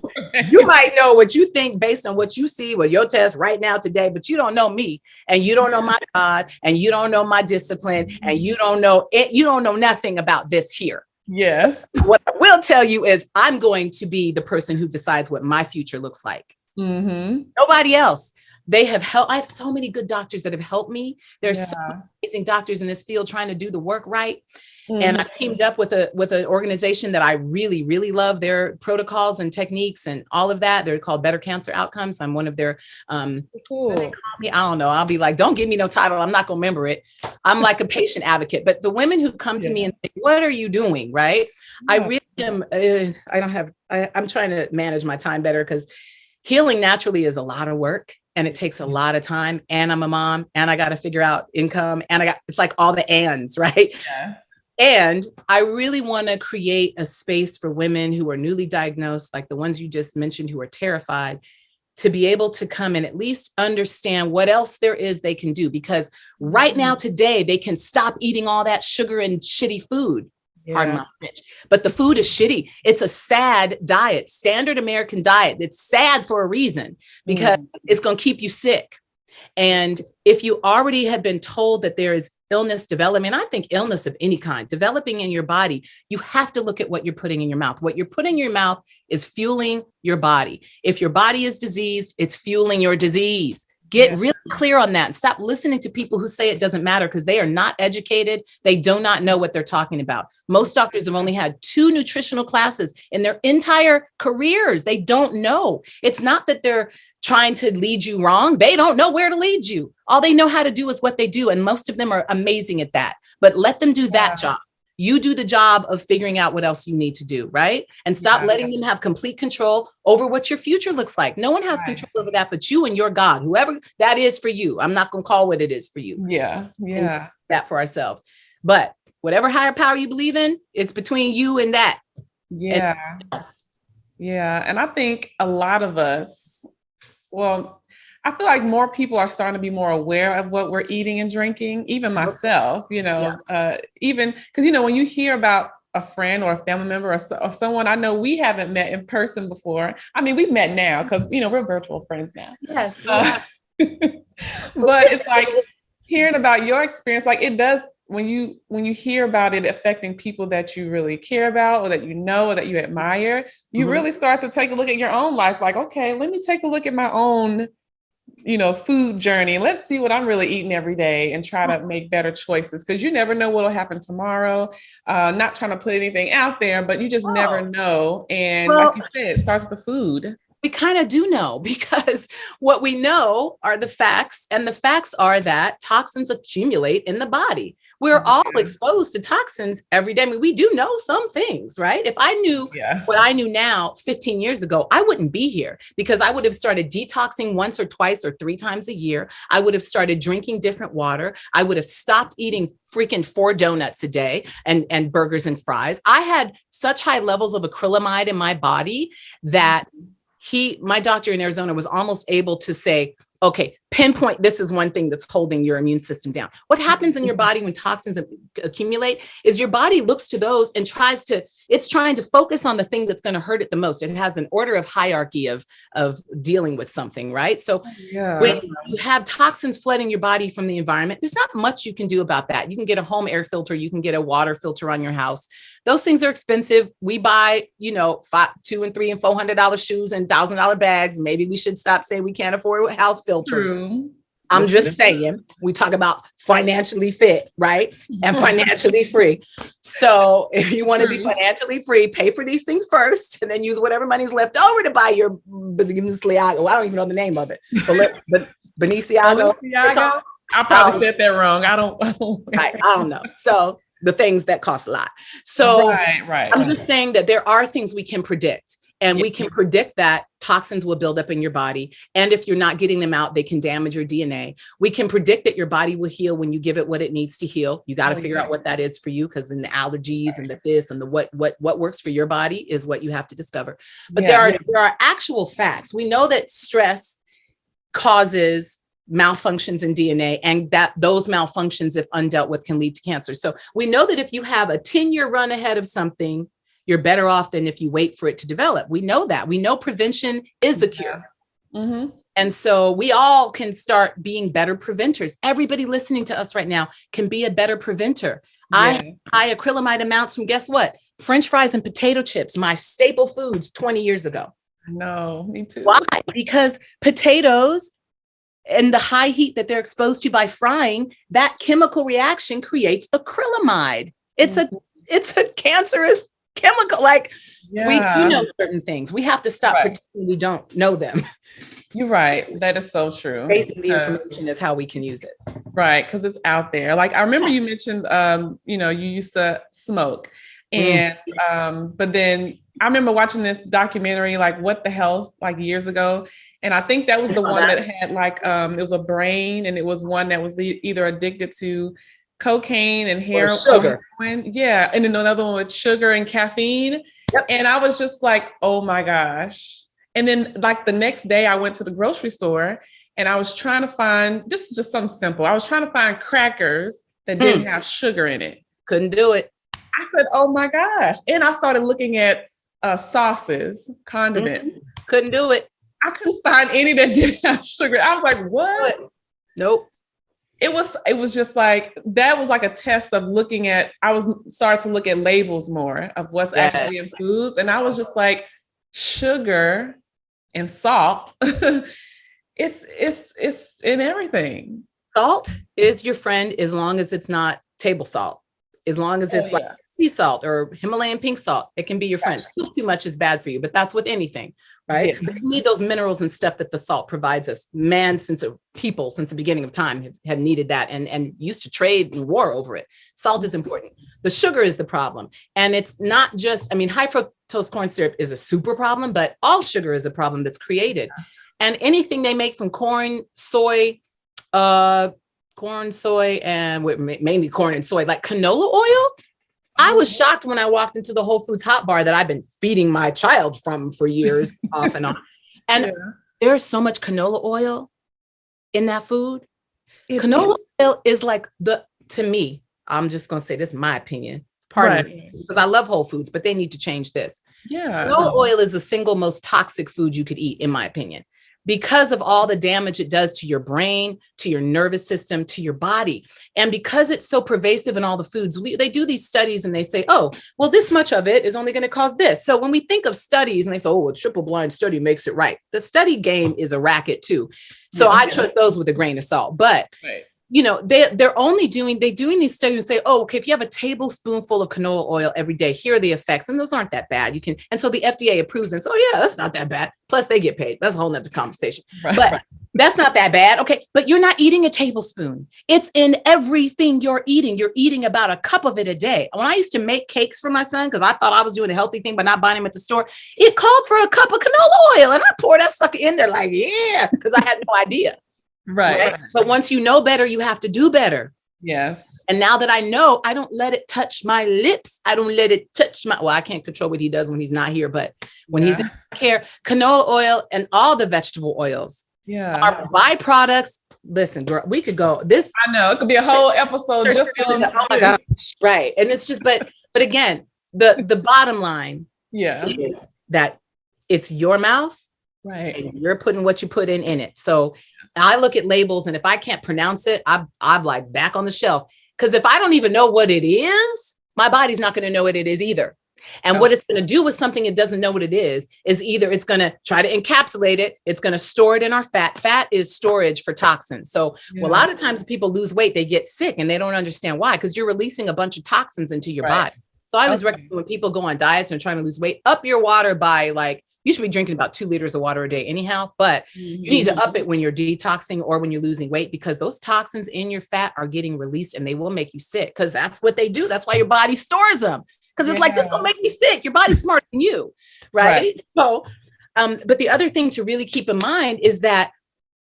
you might know what you think based on what you see with your test right now today, but you don't know me and you don't know my God and you don't know my discipline and you don't know it. You don't know nothing about this here. Yes. What I will tell you is I'm going to be the person who decides what my future looks like. Nobody else. They have helped. I have so many good doctors that have helped me. There's so many amazing doctors in this field trying to do the work right. And I teamed up with an organization that I really, really love their protocols and techniques and all of that. They're called Better Cancer Outcomes. I'm one of their, cool. They call me, I don't know. I'll be like, don't give me no title. I'm not going to remember it. I'm like a patient advocate. But the women who come to me and say, what are you doing? Right. I really am. I'm trying to manage my time better because healing naturally is a lot of work. And it takes a lot of time. And I'm a mom and I got to figure out income. And it's like all the ands, right? Yeah. And I really want to create a space for women who are newly diagnosed, like the ones you just mentioned, who are terrified, to be able to come and at least understand what else there is they can do. Because right now, today, they can stop eating all that sugar and shitty food. Pardon my French, but the food is shitty. It's a sad diet, standard American diet. It's sad for a reason because it's going to keep you sick. And if you already have been told that there is illness development, I think illness of any kind developing in your body, you have to look at what you're putting in your mouth. What you're putting in your mouth is fueling your body. If your body is diseased, it's fueling your disease. Get really clear on that and stop listening to people who say it doesn't matter because they are not educated. They do not know what they're talking about. Most doctors have only had 2 nutritional classes in their entire careers. They don't know. It's not that they're trying to lead you wrong. They don't know where to lead you. All they know how to do is what they do. And most of them are amazing at that. But let them do that job. You do the job of figuring out what else you need to do, right? And stop letting them have complete control over what your future looks like. No one has control over that but you and your God, whoever that is for you. I'm not going to call what it is for you. Yeah. That for ourselves. But whatever higher power you believe in, it's between you and that. Yeah. And I think a lot of us, I feel like more people are starting to be more aware of what we're eating and drinking, even myself, even because, when you hear about a friend or a family member or someone I know we haven't met in person before. I mean, we've met now because, we're virtual friends now. Yes. But it's like hearing about your experience, like it does when you hear about it affecting people that you really care about or that you know or that you admire, you really start to take a look at your own life. Like, okay, let me take a look at my own food journey. Let's see what I'm really eating every day and try to make better choices because you never know what'll happen tomorrow. Not trying to put anything out there, but you just never know. And like you said, it starts with the food. We kind of do know because what we know are the facts, and the facts are that toxins accumulate in the body. we're all exposed to toxins every day. I mean, we do know some things, right? If I knew what I knew now 15 years ago, I wouldn't be here, because I would have started detoxing once or twice or 3 times a year. I would have started drinking different water. I would have stopped eating freaking 4 donuts a day and burgers and fries. I had such high levels of acrylamide in my body that my doctor in Arizona was almost able to say, okay, pinpoint, this is one thing that's holding your immune system down. What happens in your body when toxins accumulate is your body looks to those and it's trying to focus on the thing that's going to hurt it the most. It has an order of hierarchy of dealing with something, right? So when you have toxins flooding your body from the environment, there's not much you can do about that. You can get a home air filter, you can get a water filter on your house. Those things are expensive. We buy, $200 and $300 and $400 shoes and $1,000 bags. Maybe we should stop saying we can't afford house filters. True. I'm just saying, we talk about financially fit, right? And financially free. So if you want to be financially free, pay for these things first, and then use whatever money's left over to buy your Balenciaga. I don't even know the name of it. But Balenciaga. I probably said that wrong. I don't right. I don't know. So the things that cost a lot. So I'm just saying that there are things we can predict. And we can predict that toxins will build up in your body. And if you're not getting them out, they can damage your DNA. We can predict that your body will heal when you give it what it needs to heal. You got to figure out what that is for you, because then the allergies and the this and the what works for your body is what you have to discover. But there are actual facts. We know that stress causes malfunctions in DNA, and that those malfunctions, if undealt with, can lead to cancer. So we know that if you have a 10-year run ahead of something, you're better off than if you wait for it to develop. We know that. We know prevention is the cure. Mm-hmm. And so we all can start being better preventers. Everybody listening to us right now can be a better preventer. I have high acrylamide amounts from, guess what? French fries and potato chips, my staple foods 20 years ago. No, me too. Why? Because potatoes and the high heat that they're exposed to by frying, that chemical reaction creates acrylamide. It's a cancerous chemical. Like we do know certain things. We have to stop pretending we don't know them. You're right. That is so true. Basically, information is how we can use it. Right. Because it's out there. Like I remember you mentioned, you used to smoke. And but then I remember watching this documentary, like What the Health, like years ago. And I think that was the one that had like it was a brain, and it was one that was either addicted to cocaine and heroin. Yeah. And then another one with sugar and caffeine. Yep. And I was just like, oh my gosh. And then like the next day I went to the grocery store and I was trying to find, this is just something simple. I was trying to find crackers that didn't have sugar in it. Couldn't do it. I said, oh my gosh. And I started looking at sauces, condiments. Couldn't do it. I couldn't find any that didn't have sugar. I was like, what? Nope. It was just like, that was like a test of looking at, started to look at labels more of what's actually in foods. And I was just like, sugar and salt, it's in everything. Salt is your friend as long as it's not table salt. As long as it's like sea salt or Himalayan pink salt, it can be your friend. Still too much is bad for you, but that's with anything, right? Yeah. We need those minerals and stuff that the salt provides us. Man, since the beginning of time have needed that and used to trade and war over it. Salt is important. The sugar is the problem. And it's not just, high fructose corn syrup is a super problem, but all sugar is a problem that's created. And anything they make from corn, soy, and mainly corn and soy, like canola oil. I was shocked when I walked into the Whole Foods hot bar that I've been feeding my child from for years off and on. And there's so much canola oil in that food. Canola oil is like to me, I'm just going to say this is my opinion. Pardon me, because I love Whole Foods, but they need to change this. Yeah. Canola oil is the single most toxic food you could eat, in my opinion, because of all the damage it does to your brain, to your nervous system, to your body. And because it's so pervasive in all the foods, they do these studies and they say, oh, well, this much of it is only going to cause this. So when we think of studies and they say, oh, a triple blind study makes it right. The study game is a racket too. So I trust those with a grain of salt. But they're doing these studies and say, oh, okay, if you have a tablespoonful of canola oil every day, here are the effects. And those aren't that bad. And so the FDA approves and so, yeah, that's not that bad. Plus they get paid. That's a whole nother conversation. But That's not that bad. Okay. But you're not eating a tablespoon. It's in everything you're eating. You're eating about a cup of it a day. When I used to make cakes for my son, because I thought I was doing a healthy thing by not buying them at the store, it called for a cup of canola oil. And I poured that sucker in there like, yeah, because I had no idea. Right. But once you know better, you have to do better. Yes. And now that I know, I don't let it touch my lips. I don't let it touch well, I can't control what he does when he's not here, but when he's in here, canola oil and all the vegetable oils are byproducts. Listen, girl, we could go this. I know it could be a whole episode just on oh my gosh. Right. And it's just, but again, the bottom line is that it's your mouth. Right. And you're putting what you put in it. So I look at labels, and if I can't pronounce it, I'm like back on the shelf. Because if I don't even know what it is, my body's not going to know what it is either. And what it's going to do with something it doesn't know what it is either it's going to try to encapsulate it. It's going to store it in our fat. Fat is storage for toxins. So a lot of times people lose weight, they get sick and they don't understand why, because you're releasing a bunch of toxins into your body. So I always recommend when people go on diets and trying to lose weight, up your water by you should be drinking about 2 liters of water a day anyhow, but you need to up it when you're detoxing or when you're losing weight, because those toxins in your fat are getting released and they will make you sick, because that's what they do. That's why your body stores them, because it's like, this will make me sick. Your body's smarter than you. Right. So, but the other thing to really keep in mind is that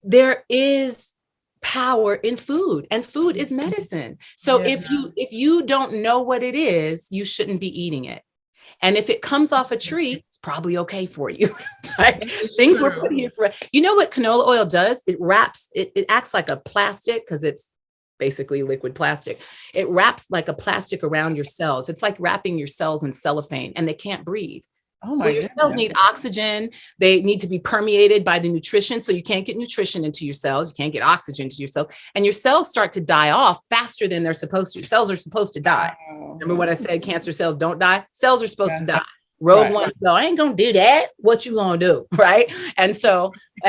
there is power in food, and food is medicine. So if you don't know what it is, you shouldn't be eating it. And if it comes off a tree, it's probably okay for you. Right? Things we're putting here for. You know what canola oil does? It wraps. It acts like a plastic, because it's basically liquid plastic. It wraps like a plastic around your cells. It's like wrapping your cells in cellophane, and they can't breathe. Oh my goodness. Your cells need oxygen. They need to be permeated by the nutrition. So you can't get nutrition into your cells. You can't get oxygen to your cells. And your cells start to die off faster than they're supposed to. Cells are supposed to die. Remember what I said? Cancer cells don't die. Cells are supposed to die. Rogue one, go, I ain't going to do that. What you going to do? Right. And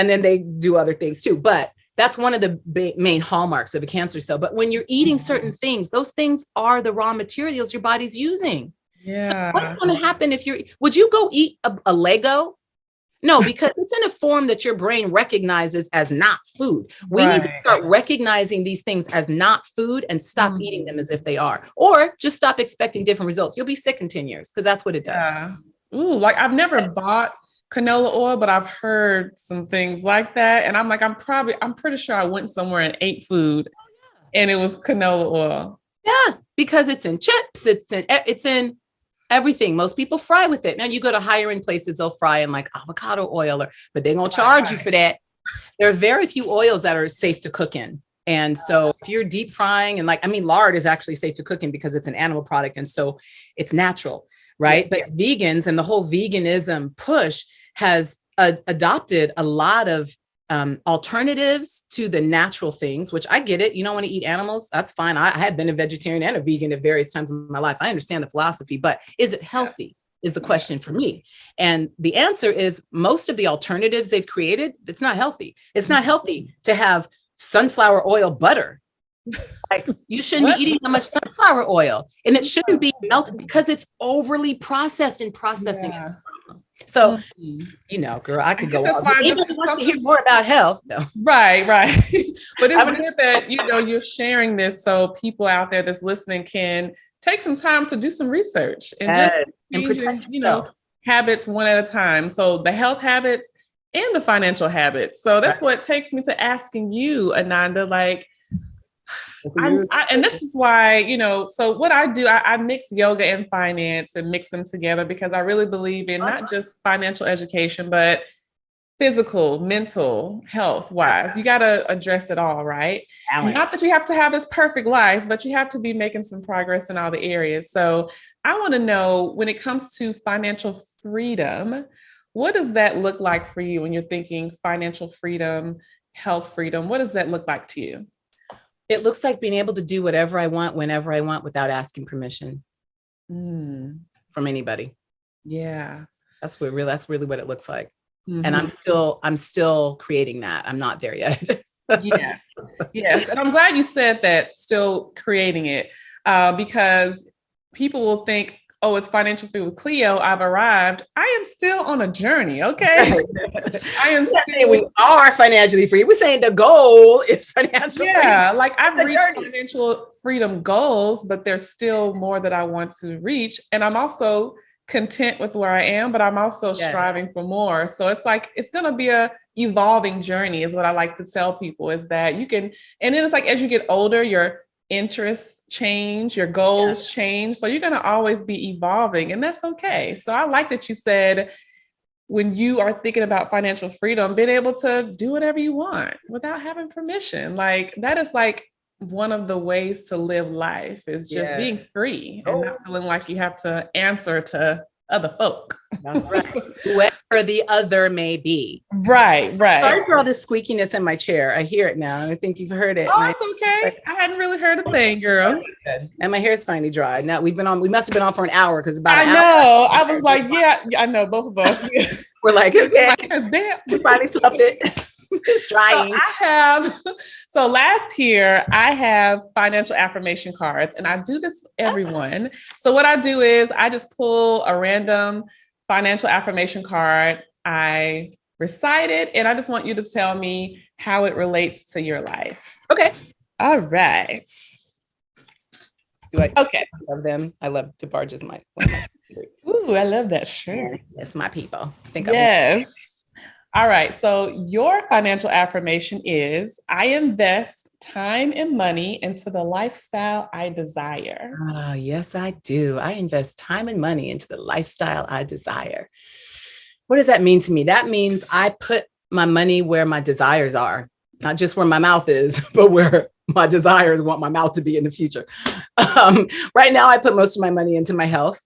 then they do other things too. But that's one of the main hallmarks of a cancer cell. But when you're eating certain things, those things are the raw materials your body's using. So what's going to happen would you go eat a Lego? No, because it's in a form that your brain recognizes as not food. We need to start recognizing these things as not food and stop eating them as if they are, or just stop expecting different results. You'll be sick in 10 years, because that's what it does. Ooh, I've never bought canola oil, but I've heard some things like that. And I'm like, I'm pretty sure I went somewhere and ate food and it was canola oil. Yeah, because it's in chips. It's in everything. Most people fry with it. Now you go to higher end places, they'll fry in like avocado oil, but they're going to charge you for that. There are very few oils that are safe to cook in. And so if you're deep frying lard is actually safe to cook in because it's an animal product. And so it's natural, right? But vegans and the whole veganism push has adopted a lot of alternatives to the natural things, which I get it. You don't want to eat animals. That's fine. I have been a vegetarian and a vegan at various times in my life. I understand the philosophy, but is it healthy is the question for me. And the answer is most of the alternatives they've created, it's not healthy. It's not healthy to have sunflower oil butter. You shouldn't be eating that much sunflower oil, and it shouldn't be melted because it's overly processed in processing it. So, girl, I could go on. Anybody wants to hear more about health? No. Right. But it's good that, you're sharing this so people out there that's listening can take some time to do some research and just protect habits one at a time. So the health habits and the financial habits. So that's what takes me to asking you, Ananda, and this is why, so what I do, I mix yoga and finance and mix them together because I really believe in not just financial education, but physical, mental, health wise. You got to address it all, right? Balance. Not that you have to have this perfect life, but you have to be making some progress in all the areas. So I want to know, when it comes to financial freedom, what does that look like for you when you're thinking financial freedom, health freedom? What does that look like to you? It looks like being able to do whatever I want, whenever I want, without asking permission from anybody. Yeah. That's really what it looks like. Mm-hmm. And I'm still creating that. I'm not there yet. Yes. And I'm glad you said that, still creating it, because people will think oh, it's financially free with Cleo, I've arrived. I am still on a journey. Okay. I am saying we are financially free. We're saying the goal is financial freedom. Yeah, like I've reached financial freedom goals, but there's still more that I want to reach. And I'm also content with where I am, but I'm also striving for more. So it's like, it's going to be a evolving journey is what I like to tell people, is that you can, and then it's like, as you get older, your interests change, your goals change. So you're going to always be evolving, and that's okay. So I like that you said, when you are thinking about financial freedom, being able to do whatever you want without having permission, like that is like one of the ways to live life, is just being free and not feeling like you have to answer to other folk. That's right. Whoever the other may be. Right. Sorry for all this squeakiness in my chair. I hear it now, and I think you've heard it. Oh, it's okay. I hadn't really heard a thing, girl. Good. And my hair is finally dry. Now we must have been on for an hour, because about an hour. I was like, I know, both of us. We're like, okay, damn. we finally fluff it. It's drying. So last year I have financial affirmation cards, and I do this for everyone. So what I do is I just pull a random financial affirmation card. I recite it, and I just want you to tell me how it relates to your life. Okay. All right. Okay. I love them. I love DeBarge is my Ooh, I love that shirt. It's my people. Yes. All right. So your financial affirmation is, I invest time and money into the lifestyle I desire. Yes, I do. I invest time and money into the lifestyle I desire. What does that mean to me? That means I put my money where my desires are, not just where my mouth is, but where my desires want my mouth to be in the future. Right now, I put most of my money into my health.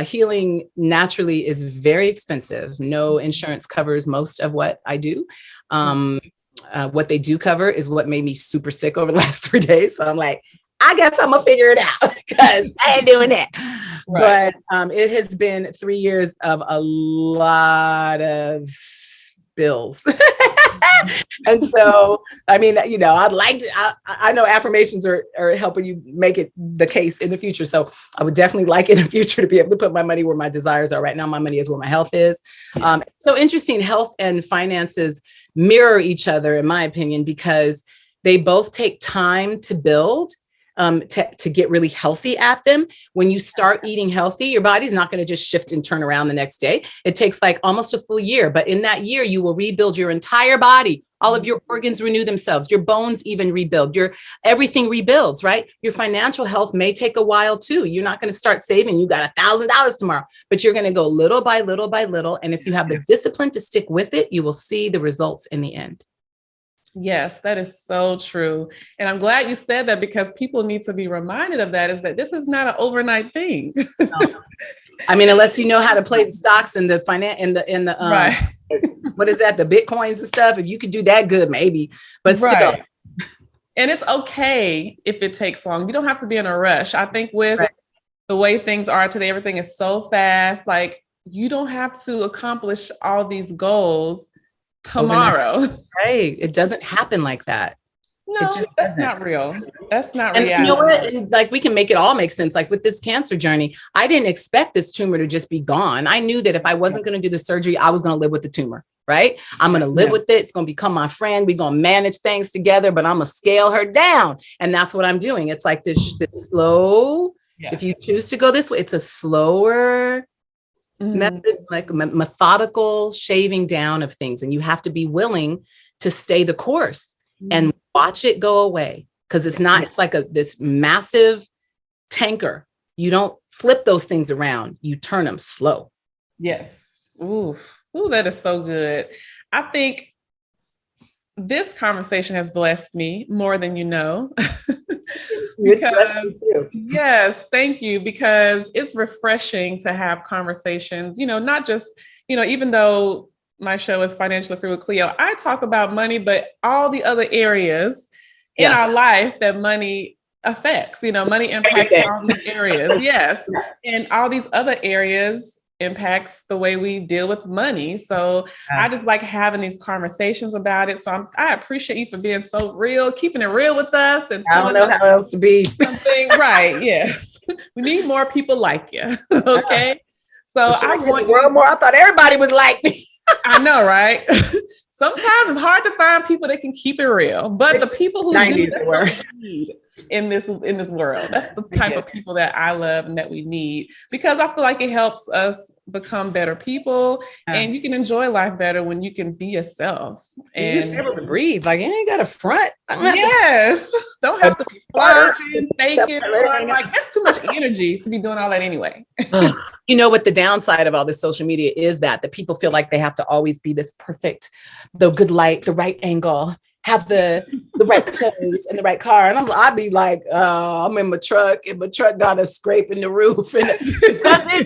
Healing naturally is very expensive. No insurance covers most of what I do. What they do cover is what made me super sick over the last 3 days. So I'm like, I guess I'm gonna figure it out, because I ain't doing it. Right. But it has been 3 years of a lot of bills. And so, I mean, I'd like to, I know affirmations are helping you make it the case in the future. So I would definitely like in the future to be able to put my money where my desires are. Right now, my money is where my health is. So interesting, health and finances mirror each other, in my opinion, because they both take time to build. To get really healthy at them. When you start eating healthy, your body's not going to just shift and turn around the next day. It takes like almost a full year, but in that year, you will rebuild your entire body. All of your organs renew themselves. Your bones even rebuild. Everything rebuilds, right? Your financial health may take a while too. You're not going to start saving. You got $1,000 tomorrow, but you're going to go little by little by little. And if you have the discipline to stick with it, you will see the results in the end. Yes, that is so true. And I'm glad you said that, because people need to be reminded of that, is that this is not an overnight thing. No. I mean, unless you know how to play the stocks and the finance and the right. What is that? The Bitcoins and stuff. If you could do that, good, maybe, but still. And it's okay if it takes long. You don't have to be in a rush. I think with the way things are today, everything is so fast. Like, you don't have to accomplish all these goals tomorrow. Overnight. Right. It doesn't happen like that. No, that's not real. That's not reality. You know what? Like, we can make it all make sense. Like with this cancer journey, I didn't expect this tumor to just be gone. I knew that if I wasn't going to do the surgery, I was going to live with the tumor, right? I'm going to live with it. It's going to become my friend. We're going to manage things together, but I'm going to scale her down. And that's what I'm doing. It's like this slow, if you choose to go this way, it's a slower method, like methodical shaving down of things. And you have to be willing to stay the course and watch it go away. Because it's not, it's like this massive tanker. You don't flip those things around. You turn them slow. Yes. Ooh, that is so good. I think this conversation has blessed me more than you know. Yes, thank you. Because it's refreshing to have conversations, not just, even though my show is Financially Free with Cleo, I talk about money, but all the other areas in our life that money affects, money impacts all these areas. Yes. And all these other areas impacts the way we deal with money. So I just like having these conversations about it. So I appreciate you for being so real, keeping it real with us. And I don't know how else to be. Something right. Yes. We need more people like you. Okay. So I want the world more. I thought everybody was like me. I know, right? Sometimes it's hard to find people that can keep it real, but the people who do, that's what we need in this world. That's the type of people that I love and that we need, because I feel like it helps us become better people, and you can enjoy life better when you can be yourself. And you're just able to breathe. Like, you ain't got a front. Don't have to be flirting, faking. Like, that's too much energy to be doing all that anyway. You know what the downside of all this social media is, that people feel like they have to always be this perfect, the good light, the right angle, have the right clothes and the right car. And I'd be like, I'm in my truck, and my truck got a scrape in the roof. And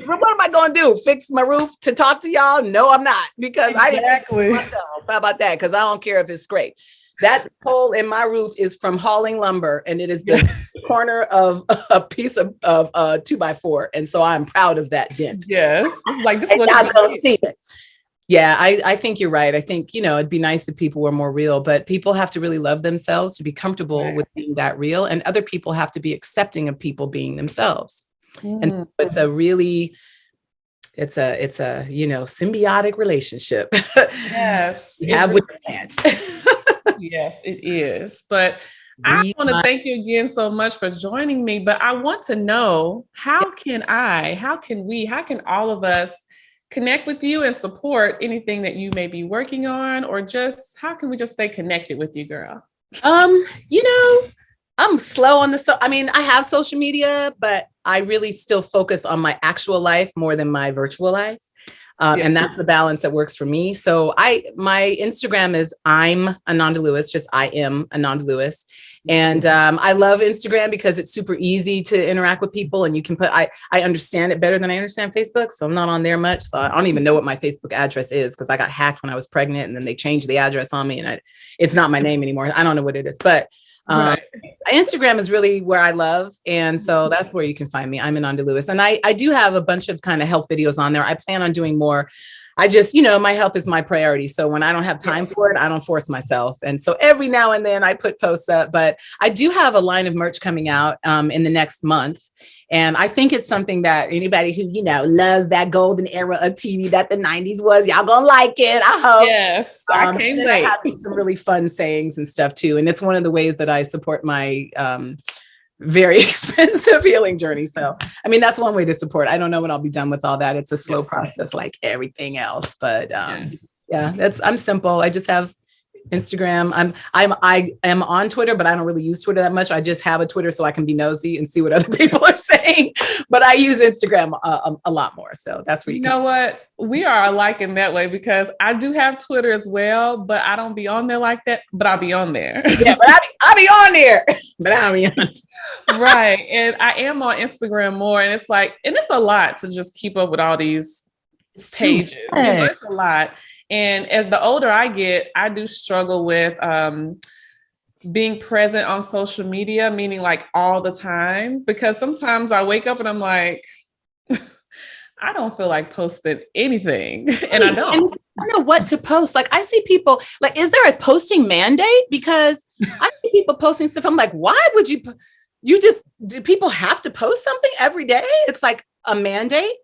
what am I going to do? Fix my roof to talk to y'all? No, I'm not, because I didn't fix it myself. How about that? Because I don't care if it's scraped. That hole in my roof is from hauling lumber, and it is the corner of a piece of 2x4. And so I'm proud of that dent. Yes. It's like, this is what I don't see it. Yeah, I think you're right. I think, it'd be nice if people were more real, but people have to really love themselves to be comfortable with being that real. And other people have to be accepting of people being themselves. And it's a really, it's a symbiotic relationship. Yes. You have with the plants. Yes, it is. But I want to thank you again so much for joining me. But I want to know, how can all of us connect with you and support anything that you may be working on, or just how can we just stay connected with you, girl? I'm slow on I have social media, but I really still focus on my actual life more than my virtual life. And that's the balance that works for me. So my Instagram is I'm Ananda Lewis, just I am Ananda Lewis. And I love Instagram because it's super easy to interact with people, and you can I understand it better than I understand Facebook. So I'm not on there much. So I don't even know what my Facebook address is, because I got hacked when I was pregnant, and then they changed the address on me, and it's not my name anymore. I don't know what it is, but Instagram is really where I love. And so that's where you can find me. I'm Ananda Lewis. And I do have a bunch of kind of health videos on there. I plan on doing more. I just, my health is my priority. So when I don't have time for it, I don't force myself. And so every now and then I put posts up, but I do have a line of merch coming out in the next month. And I think it's something that anybody who, loves that golden era of TV that the 90s was, y'all gonna like it, I hope. Yes, I can't wait. I have some really fun sayings and stuff too. And it's one of the ways that I support my very expensive healing journey. So, that's one way to support. I don't know when I'll be done with all that. It's a slow process like everything else, but I'm simple. I just have Instagram. I am on Twitter, but I don't really use Twitter that much. I just have a Twitter so I can be nosy and see what other people are saying, but I use Instagram a lot more. So that's where you know what? We are alike in that way, because I do have Twitter as well, but I don't be on there like that, but I'll be on there. Yeah, but I'll be on there, but I'll be on. Right. And I am on Instagram more, and it's a lot to just keep up with all these pages. It's a lot. And as the older I get, I do struggle with being present on social media, meaning like all the time, because sometimes I wake up and I'm like, I don't feel like posting anything. And I don't. And I don't know what to post. Like, I see people, like, is there a posting mandate? Because I see people posting stuff. I'm like, why would do people have to post something every day? It's like a mandate.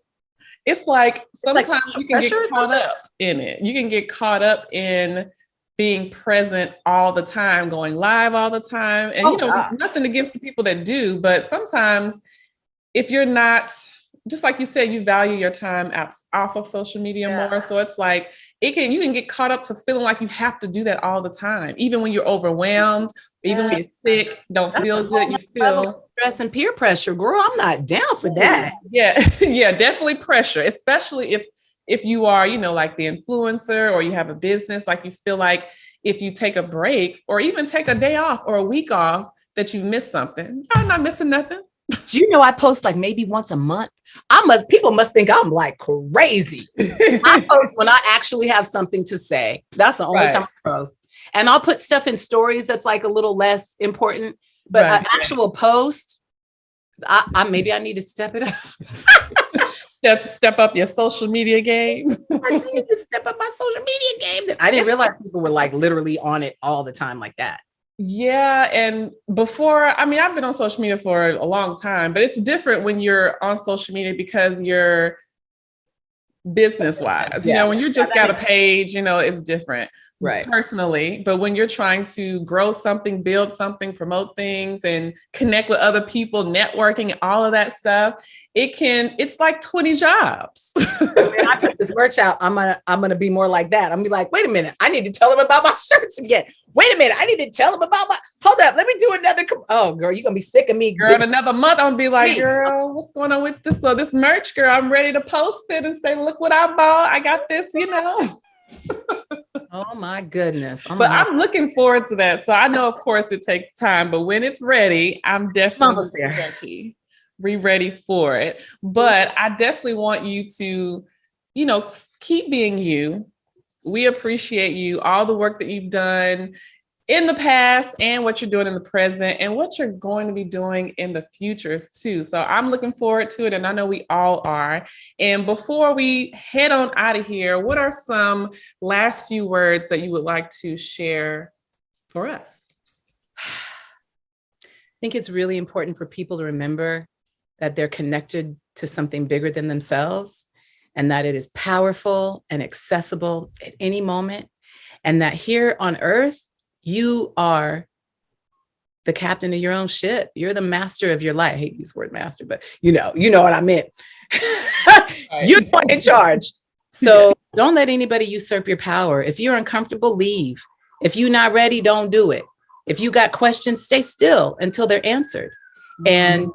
It's like sometimes you can get caught up in it. You can get caught up in being present all the time, going live all the time. And, nothing against the people that do, but sometimes if you're not, just like you said, you value your time off of social media more. So it's like, you can get caught up to feeling like you have to do that all the time, even when you're overwhelmed, even when you're sick, don't feel good. You feel stress and peer pressure, girl. I'm not down for that. Yeah. Yeah, definitely pressure, especially if you are, like the influencer, or you have a business, like you feel like if you take a break or even take a day off or a week off, that you miss something. I'm not missing nothing. Do you know I post like maybe once a month? People must think I'm like crazy. I post when I actually have something to say. That's the only time I post. And I'll put stuff in stories that's like a little less important, but an actual post, maybe I need to step it up. Step up your social media game. I need to step up my social media game. I didn't realize people were like literally on it all the time like that. Yeah. And before, I mean, I've been on social media for a long time, but it's different when you're on social media because you're business wise. Yeah. When you just got a page, it's different. Right. Personally, but when you're trying to grow something, build something, promote things, and connect with other people, networking, all of that stuff, it's like 20 jobs. When I put this merch out, I'm gonna be more like that. I'm gonna be like, wait a minute, I need to tell them about my shirts again. Wait a minute, I need to tell them about hold up, let me do another. Oh, girl, you're gonna be sick of me. Girl, in another month, I'm gonna be like, girl, what's going on with this? So this merch, girl, I'm ready to post it and say, look what I bought. I got this, Oh my goodness. But I'm looking forward to that. So I know, of course, it takes time, but when it's ready, I'm definitely ready for it. But I definitely want you to, keep being you. We appreciate you, all the work that you've done in the past and what you're doing in the present and what you're going to be doing in the futures too. So I'm looking forward to it. And I know we all are. And before we head on out of here, what are some last few words that you would like to share for us? I think it's really important for people to remember that they're connected to something bigger than themselves and that it is powerful and accessible at any moment. And that here on earth, you are the captain of your own ship. You're the master of your life. I hate to use the word master, but you know what I meant. You're the one in charge. So don't let anybody usurp your power. If you're uncomfortable, leave. If you're not ready, don't do it. If you got questions, stay still until they're answered. And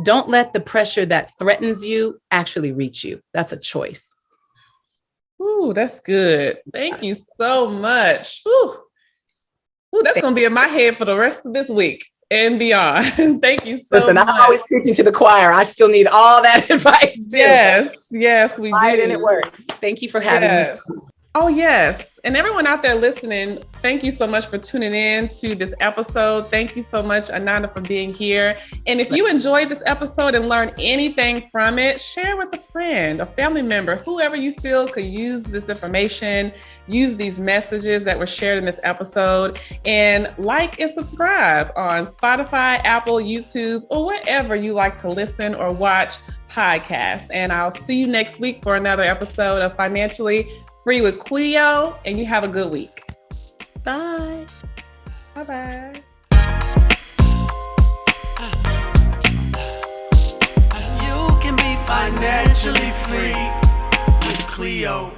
don't let the pressure that threatens you actually reach you. That's a choice. Ooh, that's good. Thank you so much. Ooh, that's going to be in my head for the rest of this week and beyond. Thank you so much. I'm always preaching to the choir. I still need all that advice too. Yes, we do. And it works. Thank you for having me. Oh, yes. And everyone out there listening, thank you so much for tuning in to this episode. Thank you so much, Ananda, for being here. And if you enjoyed this episode and learned anything from it, share with a friend, a family member, whoever you feel could use this information, use these messages that were shared in this episode, and like and subscribe on Spotify, Apple, YouTube, or wherever you like to listen or watch podcasts. And I'll see you next week for another episode of Financially Free with Cleo, and you have a good week. Bye. Bye-bye. You can be financially free with Cleo.